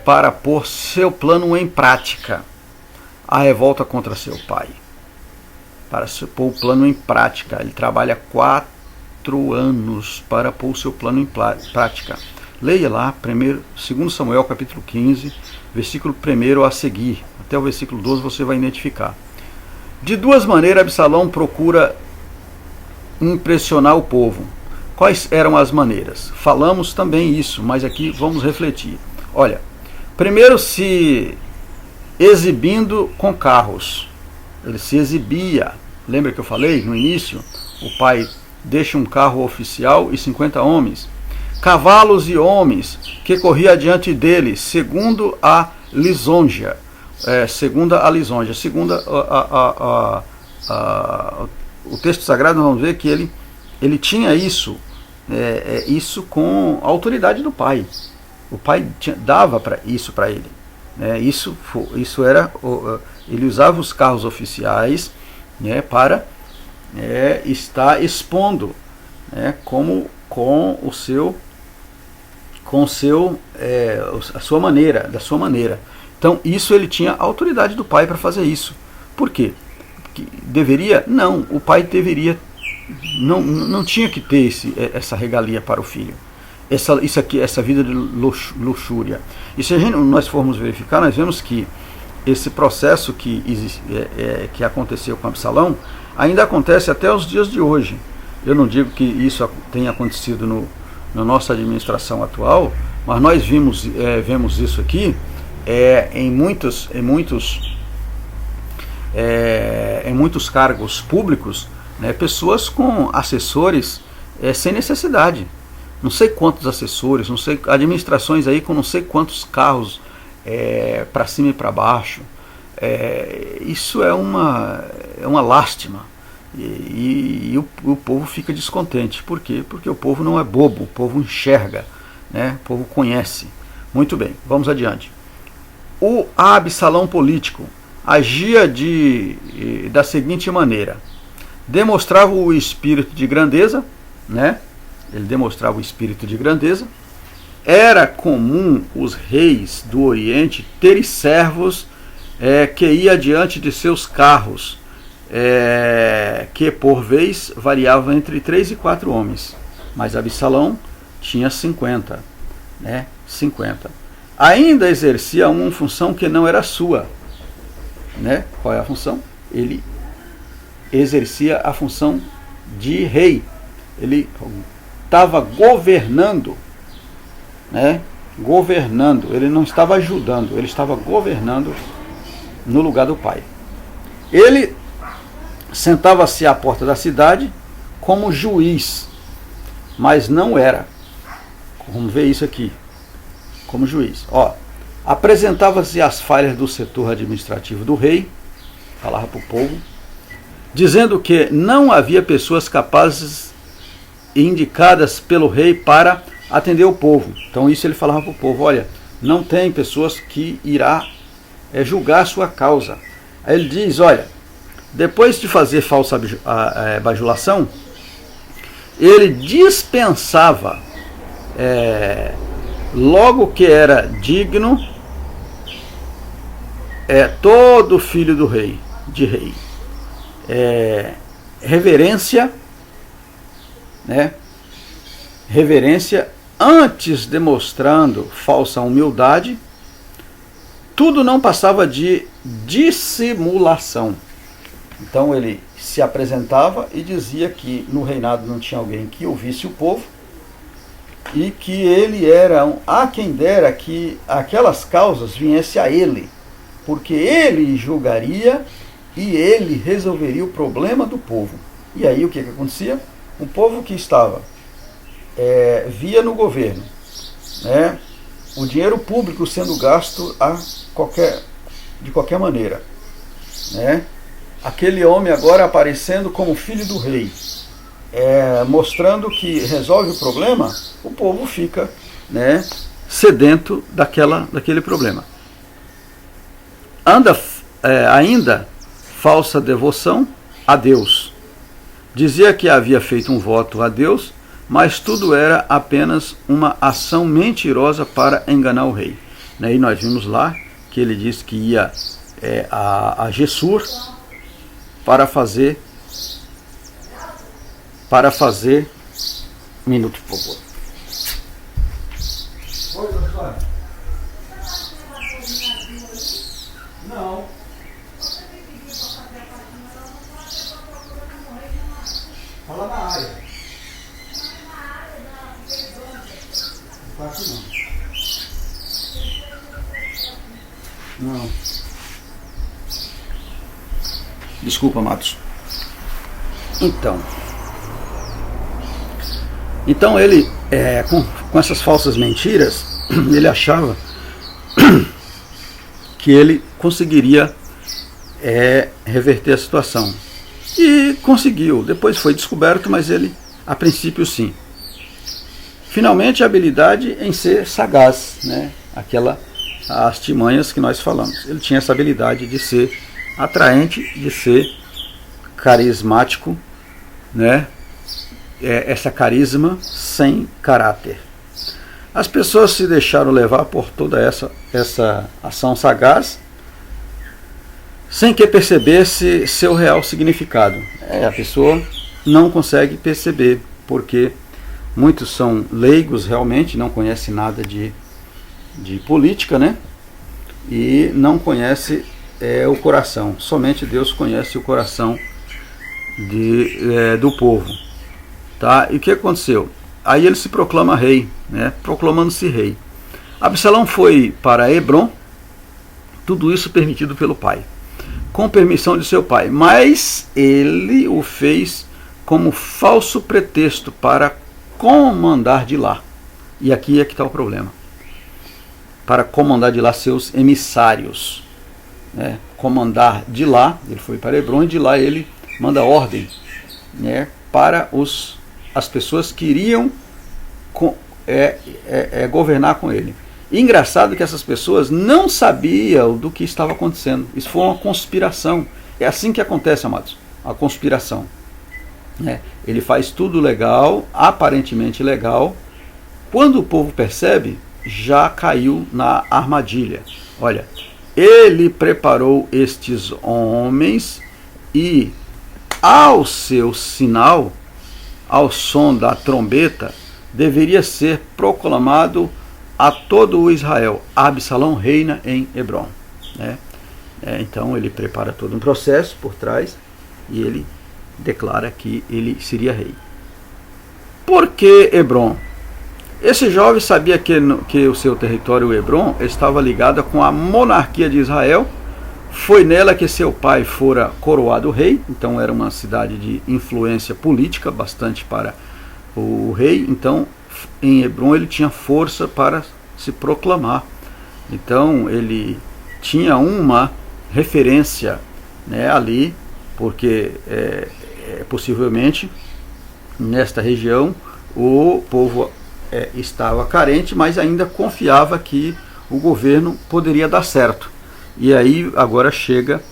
para pôr seu plano em prática. A revolta contra seu pai. Para pôr o plano em prática. Ele trabalha 4 anos para pôr o seu plano em prática. Leia lá, 2 Samuel, capítulo 15, versículo 1 a seguir. Até o versículo 12 você vai identificar. De duas maneiras, Absalão procura impressionar o povo. Quais eram as maneiras? Falamos também isso, mas aqui vamos refletir. Olha, primeiro se exibindo com carros. Ele se exibia. Lembra que eu falei no início? O pai deixa um carro oficial e 50 homens. Cavalos e homens que corria adiante dele, segundo a lisonja. Segundo o texto sagrado, nós vamos ver que ele tinha isso, isso com a autoridade do pai. O pai dava isso para ele. Isso era, ele usava os carros oficiais, né, para estar expondo, como com a sua maneira, da sua maneira. Então isso ele tinha a autoridade do pai para fazer isso. Por quê? Que deveria? Não, o pai deveria, não tinha que ter essa regalia para o filho. Essa vida de luxúria. E se nós formos verificar, nós vemos que esse processo que aconteceu com Absalão ainda acontece até os dias de hoje. Eu não digo que isso tenha acontecido na nossa administração atual, mas nós vemos isso aqui em muitos cargos públicos, né, pessoas com assessores sem necessidade. Não sei quantos assessores, não sei, administrações aí com não sei quantos carros para cima e para baixo, Isso é uma lástima. E o povo fica descontente. Por quê? Porque o povo não é bobo, o povo enxerga, né? O povo conhece. Muito bem, vamos adiante. O Absalão político agia da seguinte maneira: demonstrava o espírito de grandeza, né? Ele demonstrava o espírito de grandeza. Era comum os reis do Oriente terem servos que ia diante de seus carros, que por vez variavam entre 3 e 4 homens. Mas Absalão tinha 50, né? 50. Ainda exercia uma função que não era sua, né? Qual é a função? Ele exercia a função de rei. Ele estava governando, né? Governando. Ele não estava ajudando, ele estava governando no lugar do pai. Ele sentava-se à porta da cidade como juiz, mas não era. Vamos ver isso aqui. Como juiz. Apresentava-se as falhas do setor administrativo do rei, falava para o povo, dizendo que não havia pessoas capazes e indicadas pelo rei para atender o povo. Então isso ele falava para o povo: olha, não tem pessoas que irá julgar a sua causa. Aí ele diz: olha, depois de fazer falsa bajulação, ele dispensava logo que era digno todo filho do rei, de rei. Reverência, né? Reverência, antes demonstrando falsa humildade, tudo não passava de dissimulação. Então ele se apresentava e dizia que no reinado não tinha alguém que ouvisse o povo, e que ele era a quem dera que aquelas causas viessem a ele, porque ele julgaria e ele resolveria o problema do povo. E aí o que acontecia? O povo que estava via no governo, né, o dinheiro público sendo gasto de qualquer maneira, né? Aquele homem agora aparecendo como filho do rei, mostrando que resolve o problema, o povo fica, né, sedento daquele problema. Ainda falsa devoção a Deus. Dizia que havia feito um voto a Deus, mas tudo era apenas uma ação mentirosa para enganar o rei. E nós vimos lá que ele disse que ia a Gessur para fazer. Um minuto, por favor. Oi, doutor. Não. Fala na área. Não faço não. Não. Desculpa, Matos. Então ele, com essas falsas mentiras, ele achava que ele conseguiria reverter a situação. E conseguiu. Depois foi descoberto, mas ele, a princípio, sim. Finalmente, a habilidade em ser sagaz, né? As artimanhas que nós falamos. Ele tinha essa habilidade de ser atraente, de ser carismático, né? Essa carisma sem caráter. As pessoas se deixaram levar por toda essa ação sagaz, sem que percebesse seu real significado. A pessoa não consegue perceber, porque muitos são leigos realmente, não conhecem nada de política, né? E não conhece o coração. Somente Deus conhece o coração do povo. Tá? E o que aconteceu? Aí ele se proclama rei, né? Proclamando-se rei. Absalão foi para Hebrom, tudo isso permitido pelo pai, com permissão de seu pai, mas ele o fez como falso pretexto para comandar de lá. E aqui é que está o problema. Para comandar de lá seus emissários. né, comandar de lá. Ele foi para Hebrom e de lá ele manda ordem, né, para as pessoas que iriam governar com ele. E engraçado que essas pessoas não sabiam do que estava acontecendo. Isso foi uma conspiração. É assim que acontece, amados, a conspiração. Ele faz tudo legal, aparentemente legal. Quando o povo percebe, já caiu na armadilha. Olha, ele preparou estes homens e, ao seu sinal, ao som da trombeta, deveria ser proclamado a todo o Israel: Absalão reina em Hebrom. Então ele prepara todo um processo por trás e ele declara que ele seria rei. Por que Hebrom? Esse jovem sabia que o seu território, Hebrom, estava ligado com a monarquia de Israel. Foi nela que seu pai fora coroado rei, então era uma cidade de influência política bastante para o rei. Então em Hebrom ele tinha força para se proclamar. Então ele tinha uma referência, ali, porque possivelmente nesta região o povo estava carente, mas ainda confiava que o governo poderia dar certo. E aí agora chega,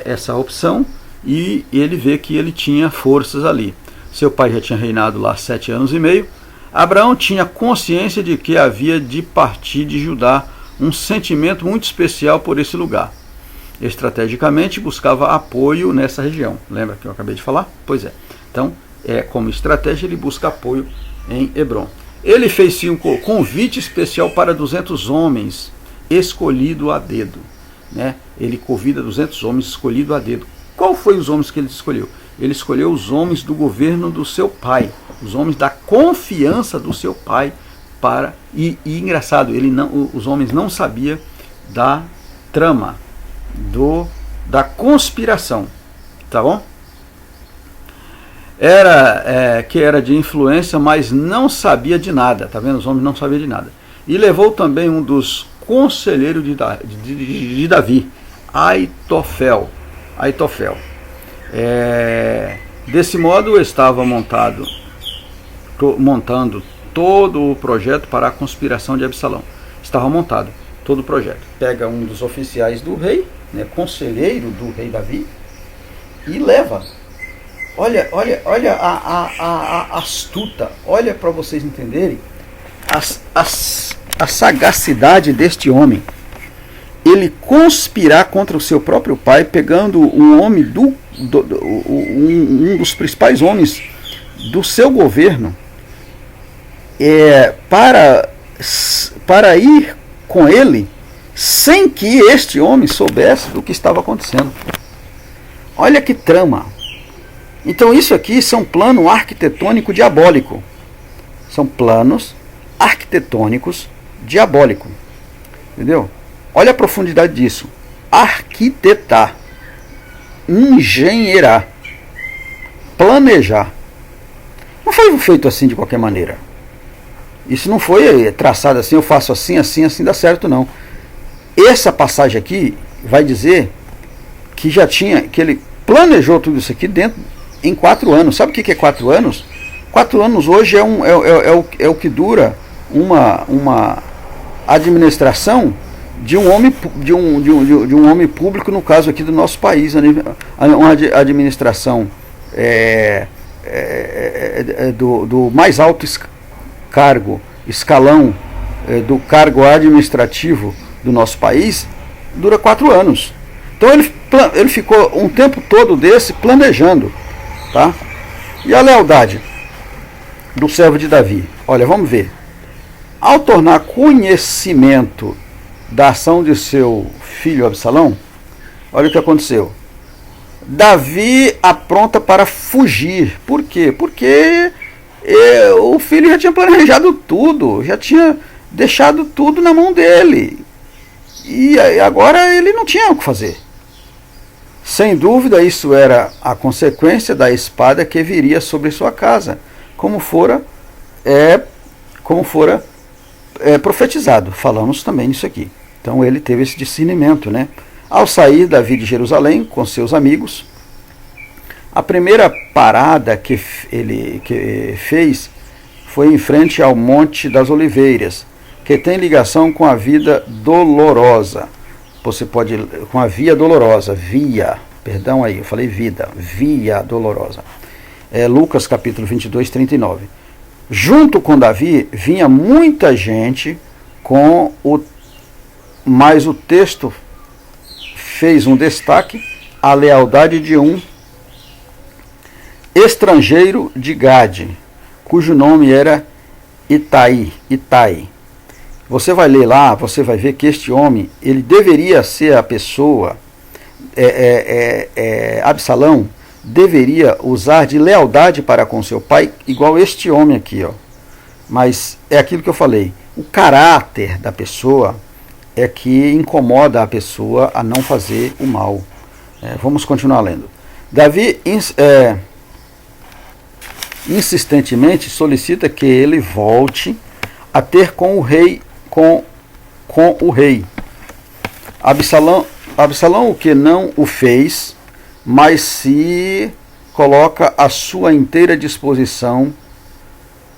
essa opção, e ele vê que ele tinha forças ali. Seu pai já tinha reinado lá 7 anos e meio. Abraão tinha consciência de que havia de partir de Judá um sentimento muito especial por esse lugar. Estrategicamente buscava apoio nessa região. Lembra que eu acabei de falar? Pois é. Então, como estratégia, ele busca apoio em Hebrom. Ele fez sim um convite especial para 200 homens escolhido a dedo. Ele convida 200 homens escolhidos a dedo. Qual foi os homens que ele escolheu? Ele escolheu os homens do governo do seu pai, os homens da confiança do seu pai. E engraçado, os homens não sabiam da trama, da conspiração, tá bom? Que era de influência, mas não sabia de nada, tá vendo? Os homens não sabiam de nada. E levou também um dos conselheiros de Davi, Aitofel. Desse modo estava montando todo o projeto para a conspiração de Absalão. Estava montado todo o projeto. Pega um dos oficiais do rei, conselheiro do rei Davi, e leva. Olha a astuta, olha para vocês entenderem a sagacidade deste homem. Ele conspirar contra o seu próprio pai, pegando um homem um dos principais homens do seu governo, para ir com ele sem que este homem soubesse do que estava acontecendo. Olha que trama. Então isso aqui são plano arquitetônico diabólico. São planos arquitetônicos diabólicos. Entendeu? Olha a profundidade disso. Arquitetar, engenheirar, planejar. Não foi feito assim de qualquer maneira. Isso não foi traçado assim, eu faço assim, assim, assim, dá certo, não. Essa passagem aqui vai dizer que que ele planejou tudo isso aqui em 4 anos. Sabe o que é 4 anos? 4 anos hoje é o que dura uma administração de um homem público, no caso aqui do nosso país, uma administração do mais alto escalão do cargo administrativo do nosso país, dura 4 anos. Então ele ficou um tempo todo planejando, tá? E a lealdade do servo de Davi? Olha, vamos ver. Ao tornar conhecimento da ação de seu filho Absalão, olha o que aconteceu. Davi apronta para fugir. Por quê? Porque o filho já tinha planejado tudo, já tinha deixado tudo na mão dele. E agora ele não tinha o que fazer. Sem dúvida, isso era a consequência da espada que viria sobre sua casa, como fora profetizado. Falamos também nisso aqui. Então ele teve esse discernimento, né? Ao sair Davi de Jerusalém com seus amigos, a primeira parada que ele fez foi em frente ao Monte das Oliveiras, que tem ligação com a vida dolorosa. Você pode, com a via dolorosa, perdão aí, eu falei vida, via dolorosa. Lucas capítulo 22, 39. Junto com Davi vinha muita gente, mas o texto fez um destaque à lealdade de um estrangeiro de Gade, cujo nome era Itai. Você vai ler lá, você vai ver que este homem, ele deveria ser a pessoa, Absalão deveria usar de lealdade para com seu pai, igual este homem aqui, ó. Mas é aquilo que eu falei, o caráter da pessoa é que incomoda a pessoa a não fazer o mal. Vamos continuar lendo. Davi insistentemente solicita que ele volte a ter com o rei, com o rei. Absalão o que não o fez, mas se coloca à sua inteira disposição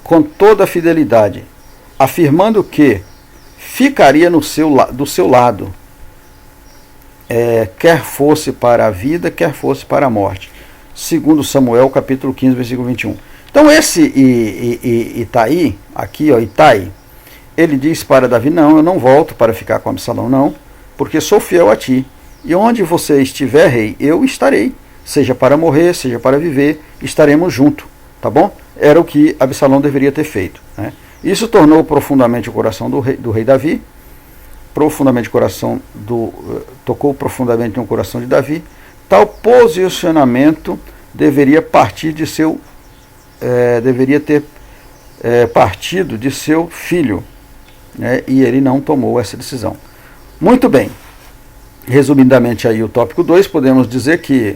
com toda a fidelidade, afirmando que ficaria do seu lado, quer fosse para a vida, quer fosse para a morte. Segundo Samuel, capítulo 15, versículo 21. Então esse Itai, aqui, ó, Itai, ele diz para Davi: não, eu não volto para ficar com Absalão, não, porque sou fiel a ti. E onde você estiver, rei, eu estarei. Seja para morrer, seja para viver, estaremos juntos. Tá bom? Era o que Absalão deveria ter feito, né? Isso tornou profundamente o coração do rei Davi, tocou profundamente no coração de Davi. Tal posicionamento deveria ter partido de seu filho, né? E ele não tomou essa decisão. Muito bem. Resumidamente aí o tópico 2, podemos dizer que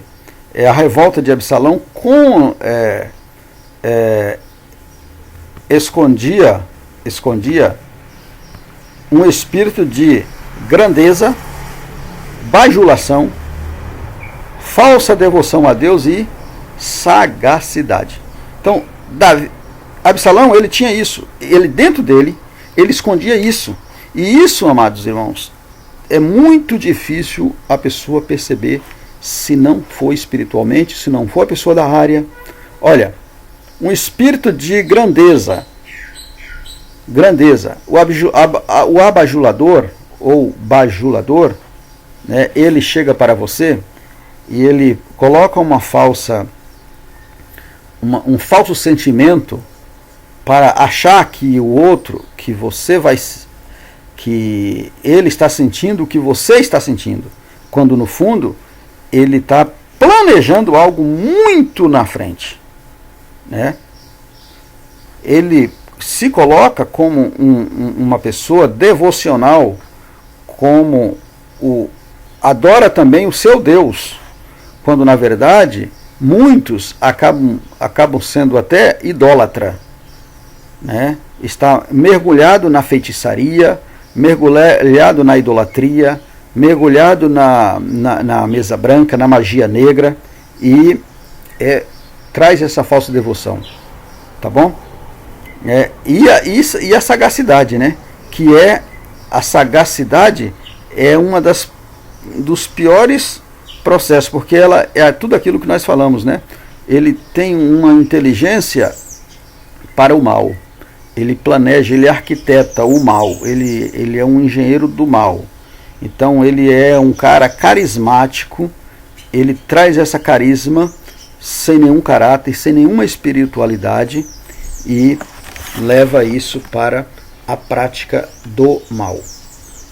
a revolta de Absalão escondia um espírito de grandeza, bajulação, falsa devoção a Deus e sagacidade. Então, Absalão, ele tinha isso, dentro dele, ele escondia isso. E isso, amados irmãos, é muito difícil a pessoa perceber se não for espiritualmente, se não for a pessoa da área. Olha, um espírito de grandeza. O abajulador ou bajulador, né, ele chega para você e ele coloca um falso sentimento para achar que o outro, que ele está sentindo o que você está sentindo, quando no fundo ele está planejando algo muito na frente, né? Ele se coloca como uma pessoa devocional, como adora também o seu Deus, quando na verdade muitos acabam sendo até idólatra, né? Está mergulhado na feitiçaria, mergulhado na idolatria, mergulhado na mesa branca, na magia negra, e traz essa falsa devoção, tá bom? E a sagacidade, né? Que a sagacidade é uma dos piores processos, porque ela é tudo aquilo que nós falamos, né? Ele tem uma inteligência para o mal. Ele planeja, ele arquiteta o mal, ele é um engenheiro do mal. Então ele é um cara carismático, ele traz essa carisma sem nenhum caráter, sem nenhuma espiritualidade, e leva isso para a prática do mal.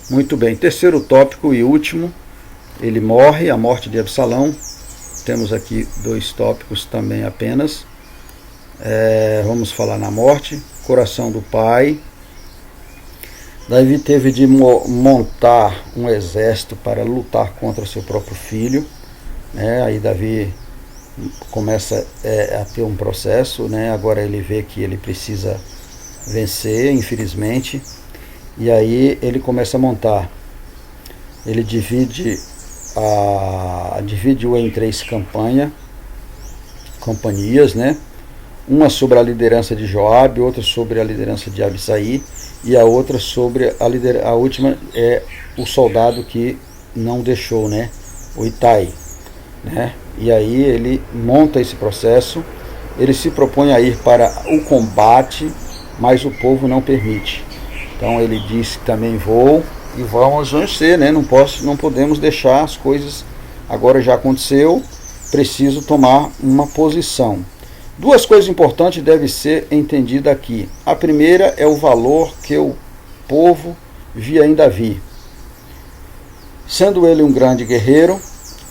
Muito bem, terceiro tópico e último, ele morre, a morte de Absalão. Temos aqui 2 tópicos também apenas. Vamos falar na morte. Coração do pai. Davi teve de montar um exército para lutar contra seu próprio filho, né? Aí Davi começa a ter um processo, né? Agora ele vê que ele precisa vencer, infelizmente, e aí ele começa a montar. Ele divide dividiu em 3 companhias, né? Uma sobre a liderança de Joabe, outra sobre a liderança de Abisai, e a outra sobre a última é o soldado que não deixou, né? O Itai, né? E aí ele monta esse processo, ele se propõe a ir para o combate, mas o povo não permite. Então ele disse que também vou e vamos vencer, né? Não podemos deixar as coisas, agora já aconteceu, preciso tomar uma posição. 2 coisas importantes devem ser entendidas aqui. A primeira é o valor que o povo via em Davi. Sendo ele um grande guerreiro,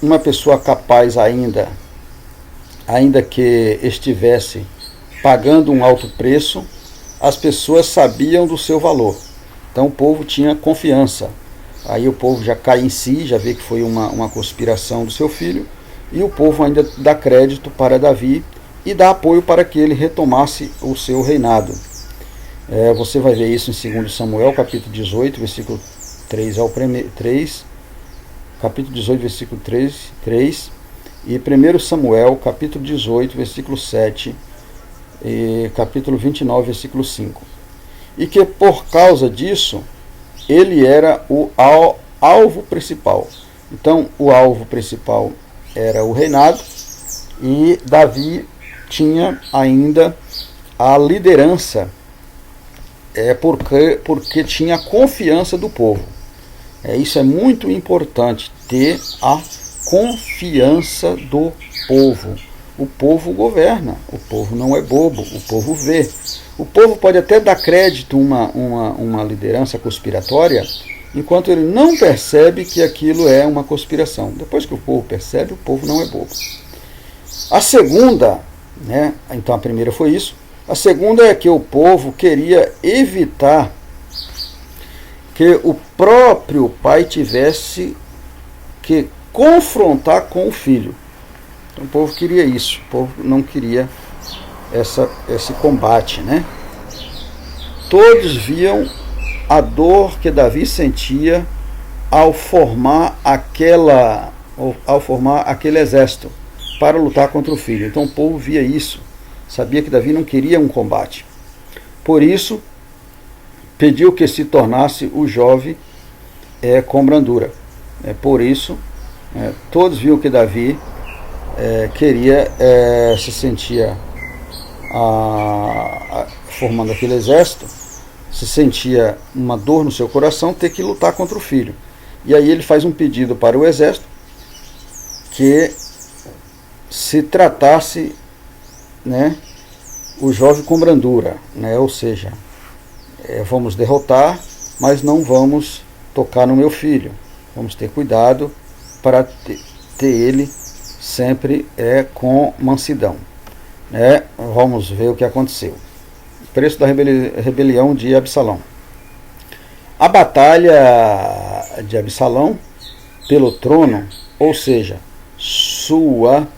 uma pessoa capaz ainda que estivesse pagando um alto preço, as pessoas sabiam do seu valor. Então o povo tinha confiança. Aí o povo já cai em si, já vê que foi uma conspiração do seu filho, e o povo ainda dá crédito para Davi e dá apoio para que ele retomasse o seu reinado. Você vai ver isso em 2 Samuel, capítulo 18, versículo 3 ao 3, capítulo 18, versículo 3, e 1 Samuel, capítulo 18, versículo 7, e capítulo 29, versículo 5. E que por causa disso, ele era o alvo principal. Então, o alvo principal era o reinado, e Davi tinha ainda a liderança, porque tinha a confiança do povo. Isso é muito importante, ter a confiança do povo. O povo governa, o povo não é bobo, o povo vê. O povo pode até dar crédito a uma liderança conspiratória, enquanto ele não percebe que aquilo é uma conspiração. Depois que o povo percebe, o povo não é bobo. A segunda, né? Então a primeira foi isso. A segunda é que o povo queria evitar que o próprio pai tivesse que confrontar com o filho. Então o povo queria isso, o povo não queria esse combate, né? Todos viam a dor que Davi sentia ao formar aquele exército para lutar contra o filho. Então o povo via isso, sabia que Davi não queria um combate. Por isso, pediu que se tornasse o jovem com brandura. Por isso, todos viam que Davi se sentia formando aquele exército, se sentia uma dor no seu coração ter que lutar contra o filho. E aí ele faz um pedido para o exército que se tratasse, né, o jovem com brandura, né, ou seja, vamos derrotar, mas não vamos tocar no meu filho, vamos ter cuidado para ter ele sempre com mansidão. Vamos ver o que aconteceu. Preço da rebelião de Absalão. A batalha de Absalão pelo trono, ou seja, sua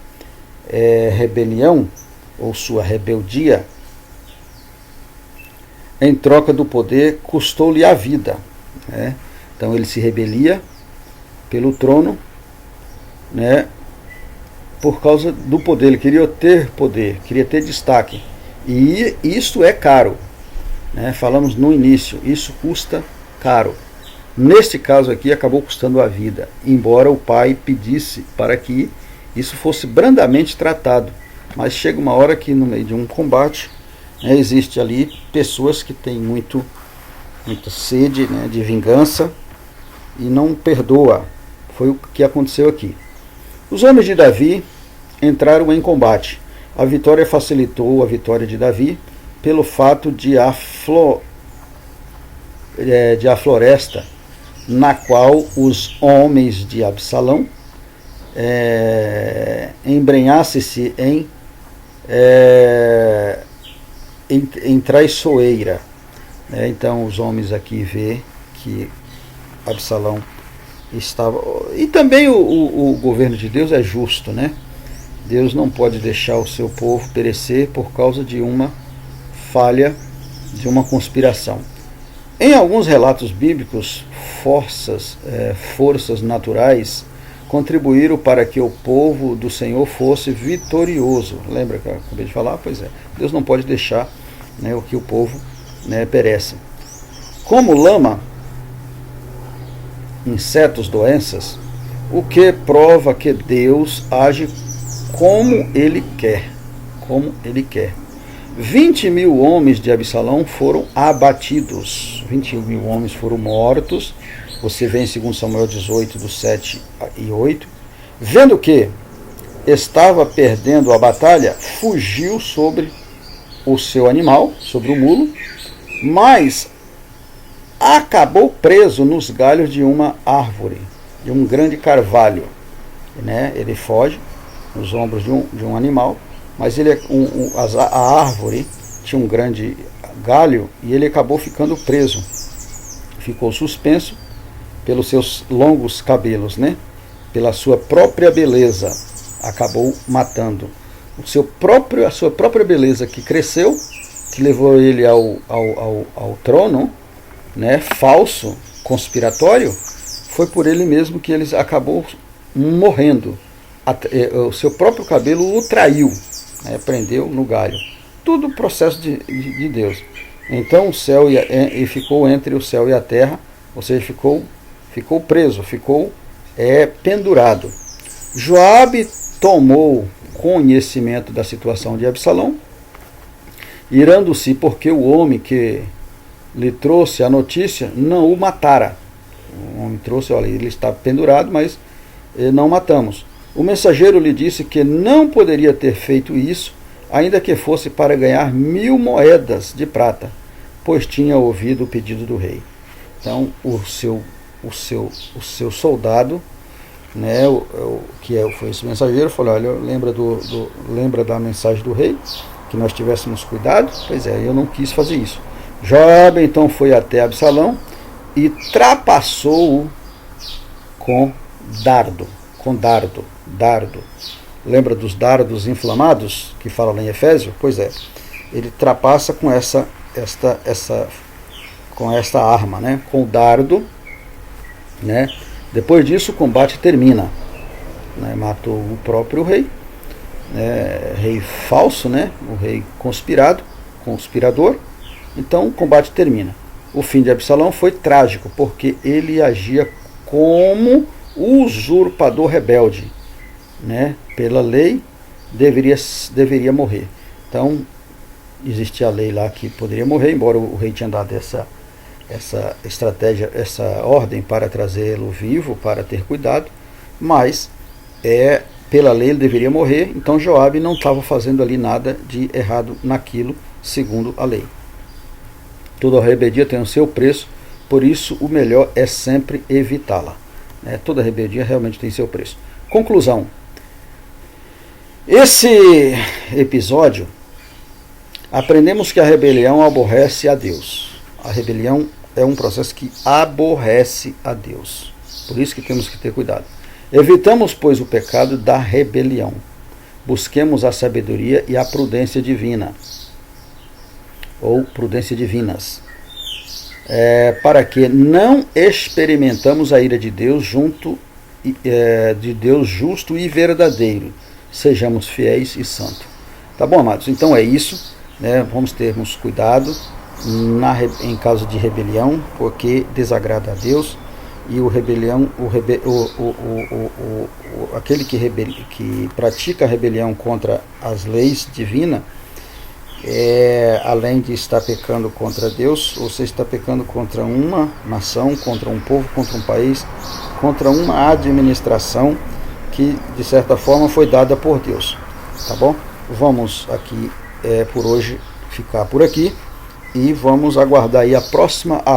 rebelião ou sua rebeldia em troca do poder custou-lhe a vida. Então ele se rebelia pelo trono, por causa do poder. Ele queria ter poder, queria ter destaque, e isso é caro, falamos no início, isso custa caro. Neste caso aqui acabou custando a vida, embora o pai pedisse para que isso fosse brandamente tratado, mas chega uma hora que no meio de um combate, existe ali pessoas que têm muita sede, de vingança, e não perdoa. Foi o que aconteceu aqui. Os homens de Davi entraram em combate. A vitória facilitou a vitória de Davi pelo fato de a floresta na qual os homens de Absalão embrenhasse-se em traiçoeira. Então os homens aqui vê que Absalão estava... E também o governo de Deus é justo, Deus não pode deixar o seu povo perecer por causa de uma falha, de uma conspiração. Em alguns relatos bíblicos, forças naturais contribuíram para que o povo do Senhor fosse vitorioso. Lembra que eu acabei de falar? Pois é. Deus não pode deixar, né, o que o povo, né, perece. Como lama, insetos, doenças, o que prova que Deus age como Ele quer. Como Ele quer. 20.000 homens de Absalão foram abatidos. 20.000 homens foram mortos. Você vê em 2 Samuel 18, dos 7 e 8. Vendo que estava perdendo a batalha, fugiu sobre o seu animal, sobre o mulo, mas acabou preso nos galhos de uma árvore, de um grande carvalho. Né? Ele foge nos ombros de um animal, mas a árvore tinha um grande galho e ele acabou ficando preso. Ficou suspenso pelos seus longos cabelos, né? Pela sua própria beleza, acabou matando. A sua própria beleza que cresceu, que levou ele ao trono, né? Falso, conspiratório, foi por ele mesmo que ele acabou morrendo. O seu próprio cabelo o traiu, né? Prendeu no galho. Tudo processo de Deus. Então o céu ficou entre o céu e a terra, ou seja, ficou preso, ficou pendurado. Joabe tomou conhecimento da situação de Absalão, irando-se porque o homem que lhe trouxe a notícia não o matara. O homem trouxe, olha, ele está pendurado, mas não matamos. O mensageiro lhe disse que não poderia ter feito isso, ainda que fosse para ganhar 1.000 moedas de prata, pois tinha ouvido o pedido do rei. Então o seu soldado, né, foi esse mensageiro, falou: olha, lembra da mensagem do rei, que nós tivéssemos cuidado? Pois é, eu não quis fazer isso. Joabe então foi até Absalão e trapassou-o com dardo. Lembra dos dardos inflamados que fala lá em Efésio? Pois é, ele trapassa com esta arma, né, com o dardo, né? Depois disso o combate termina, né? Matou o próprio rei, né? Rei falso, né? O rei conspirador. Então o combate termina. O fim de Absalão foi trágico, porque ele agia como usurpador rebelde, né? Pela lei deveria morrer. Então existia a lei lá que poderia morrer, embora o rei tinha dado essa estratégia, essa ordem para trazê-lo vivo, para ter cuidado, mas pela lei ele deveria morrer. Então Joabe não estava fazendo ali nada de errado naquilo, segundo a lei. Toda rebeldia tem o seu preço, por isso o melhor é sempre evitá-la. Toda rebeldia realmente tem seu preço. Conclusão. Esse episódio, aprendemos que a rebelião aborrece a Deus. A rebelião é um processo que aborrece a Deus. Por isso que temos que ter cuidado. Evitamos, pois, o pecado da rebelião. Busquemos a sabedoria e a prudência divina, ou prudência divinas, para que não experimentamos a ira de Deus de Deus justo e verdadeiro. Sejamos fiéis e santos. Tá bom, amados? Então é isso, né? Vamos termos cuidado em caso de rebelião, porque desagrada a Deus. E aquele que pratica a rebelião contra as leis divinas, além de estar pecando contra Deus, você está pecando contra uma nação, contra um povo, contra um país, contra uma administração que de certa forma foi dada por Deus. Tá bom? Vamos aqui por hoje ficar por aqui e vamos aguardar aí a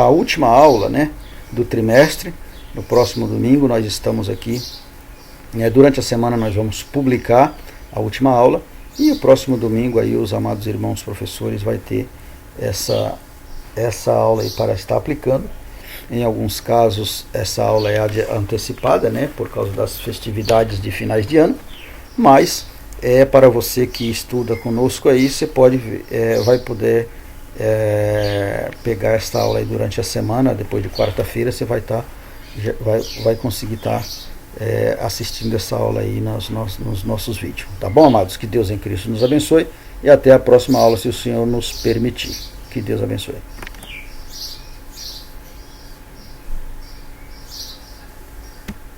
última aula, né, do trimestre. No próximo domingo nós estamos aqui, durante a semana nós vamos publicar a última aula, e o próximo domingo aí os amados irmãos professores vai ter essa aula aí para estar aplicando. Em alguns casos essa aula é antecipada, né, por causa das festividades de finais de ano, mas para você que estuda conosco aí, você vai poder pegar esta aula aí durante a semana. Depois de quarta-feira você vai conseguir estar assistindo essa aula aí nos nossos vídeos. Tá bom, amados? Que Deus em Cristo nos abençoe e até a próxima aula, se o Senhor nos permitir. Que Deus abençoe.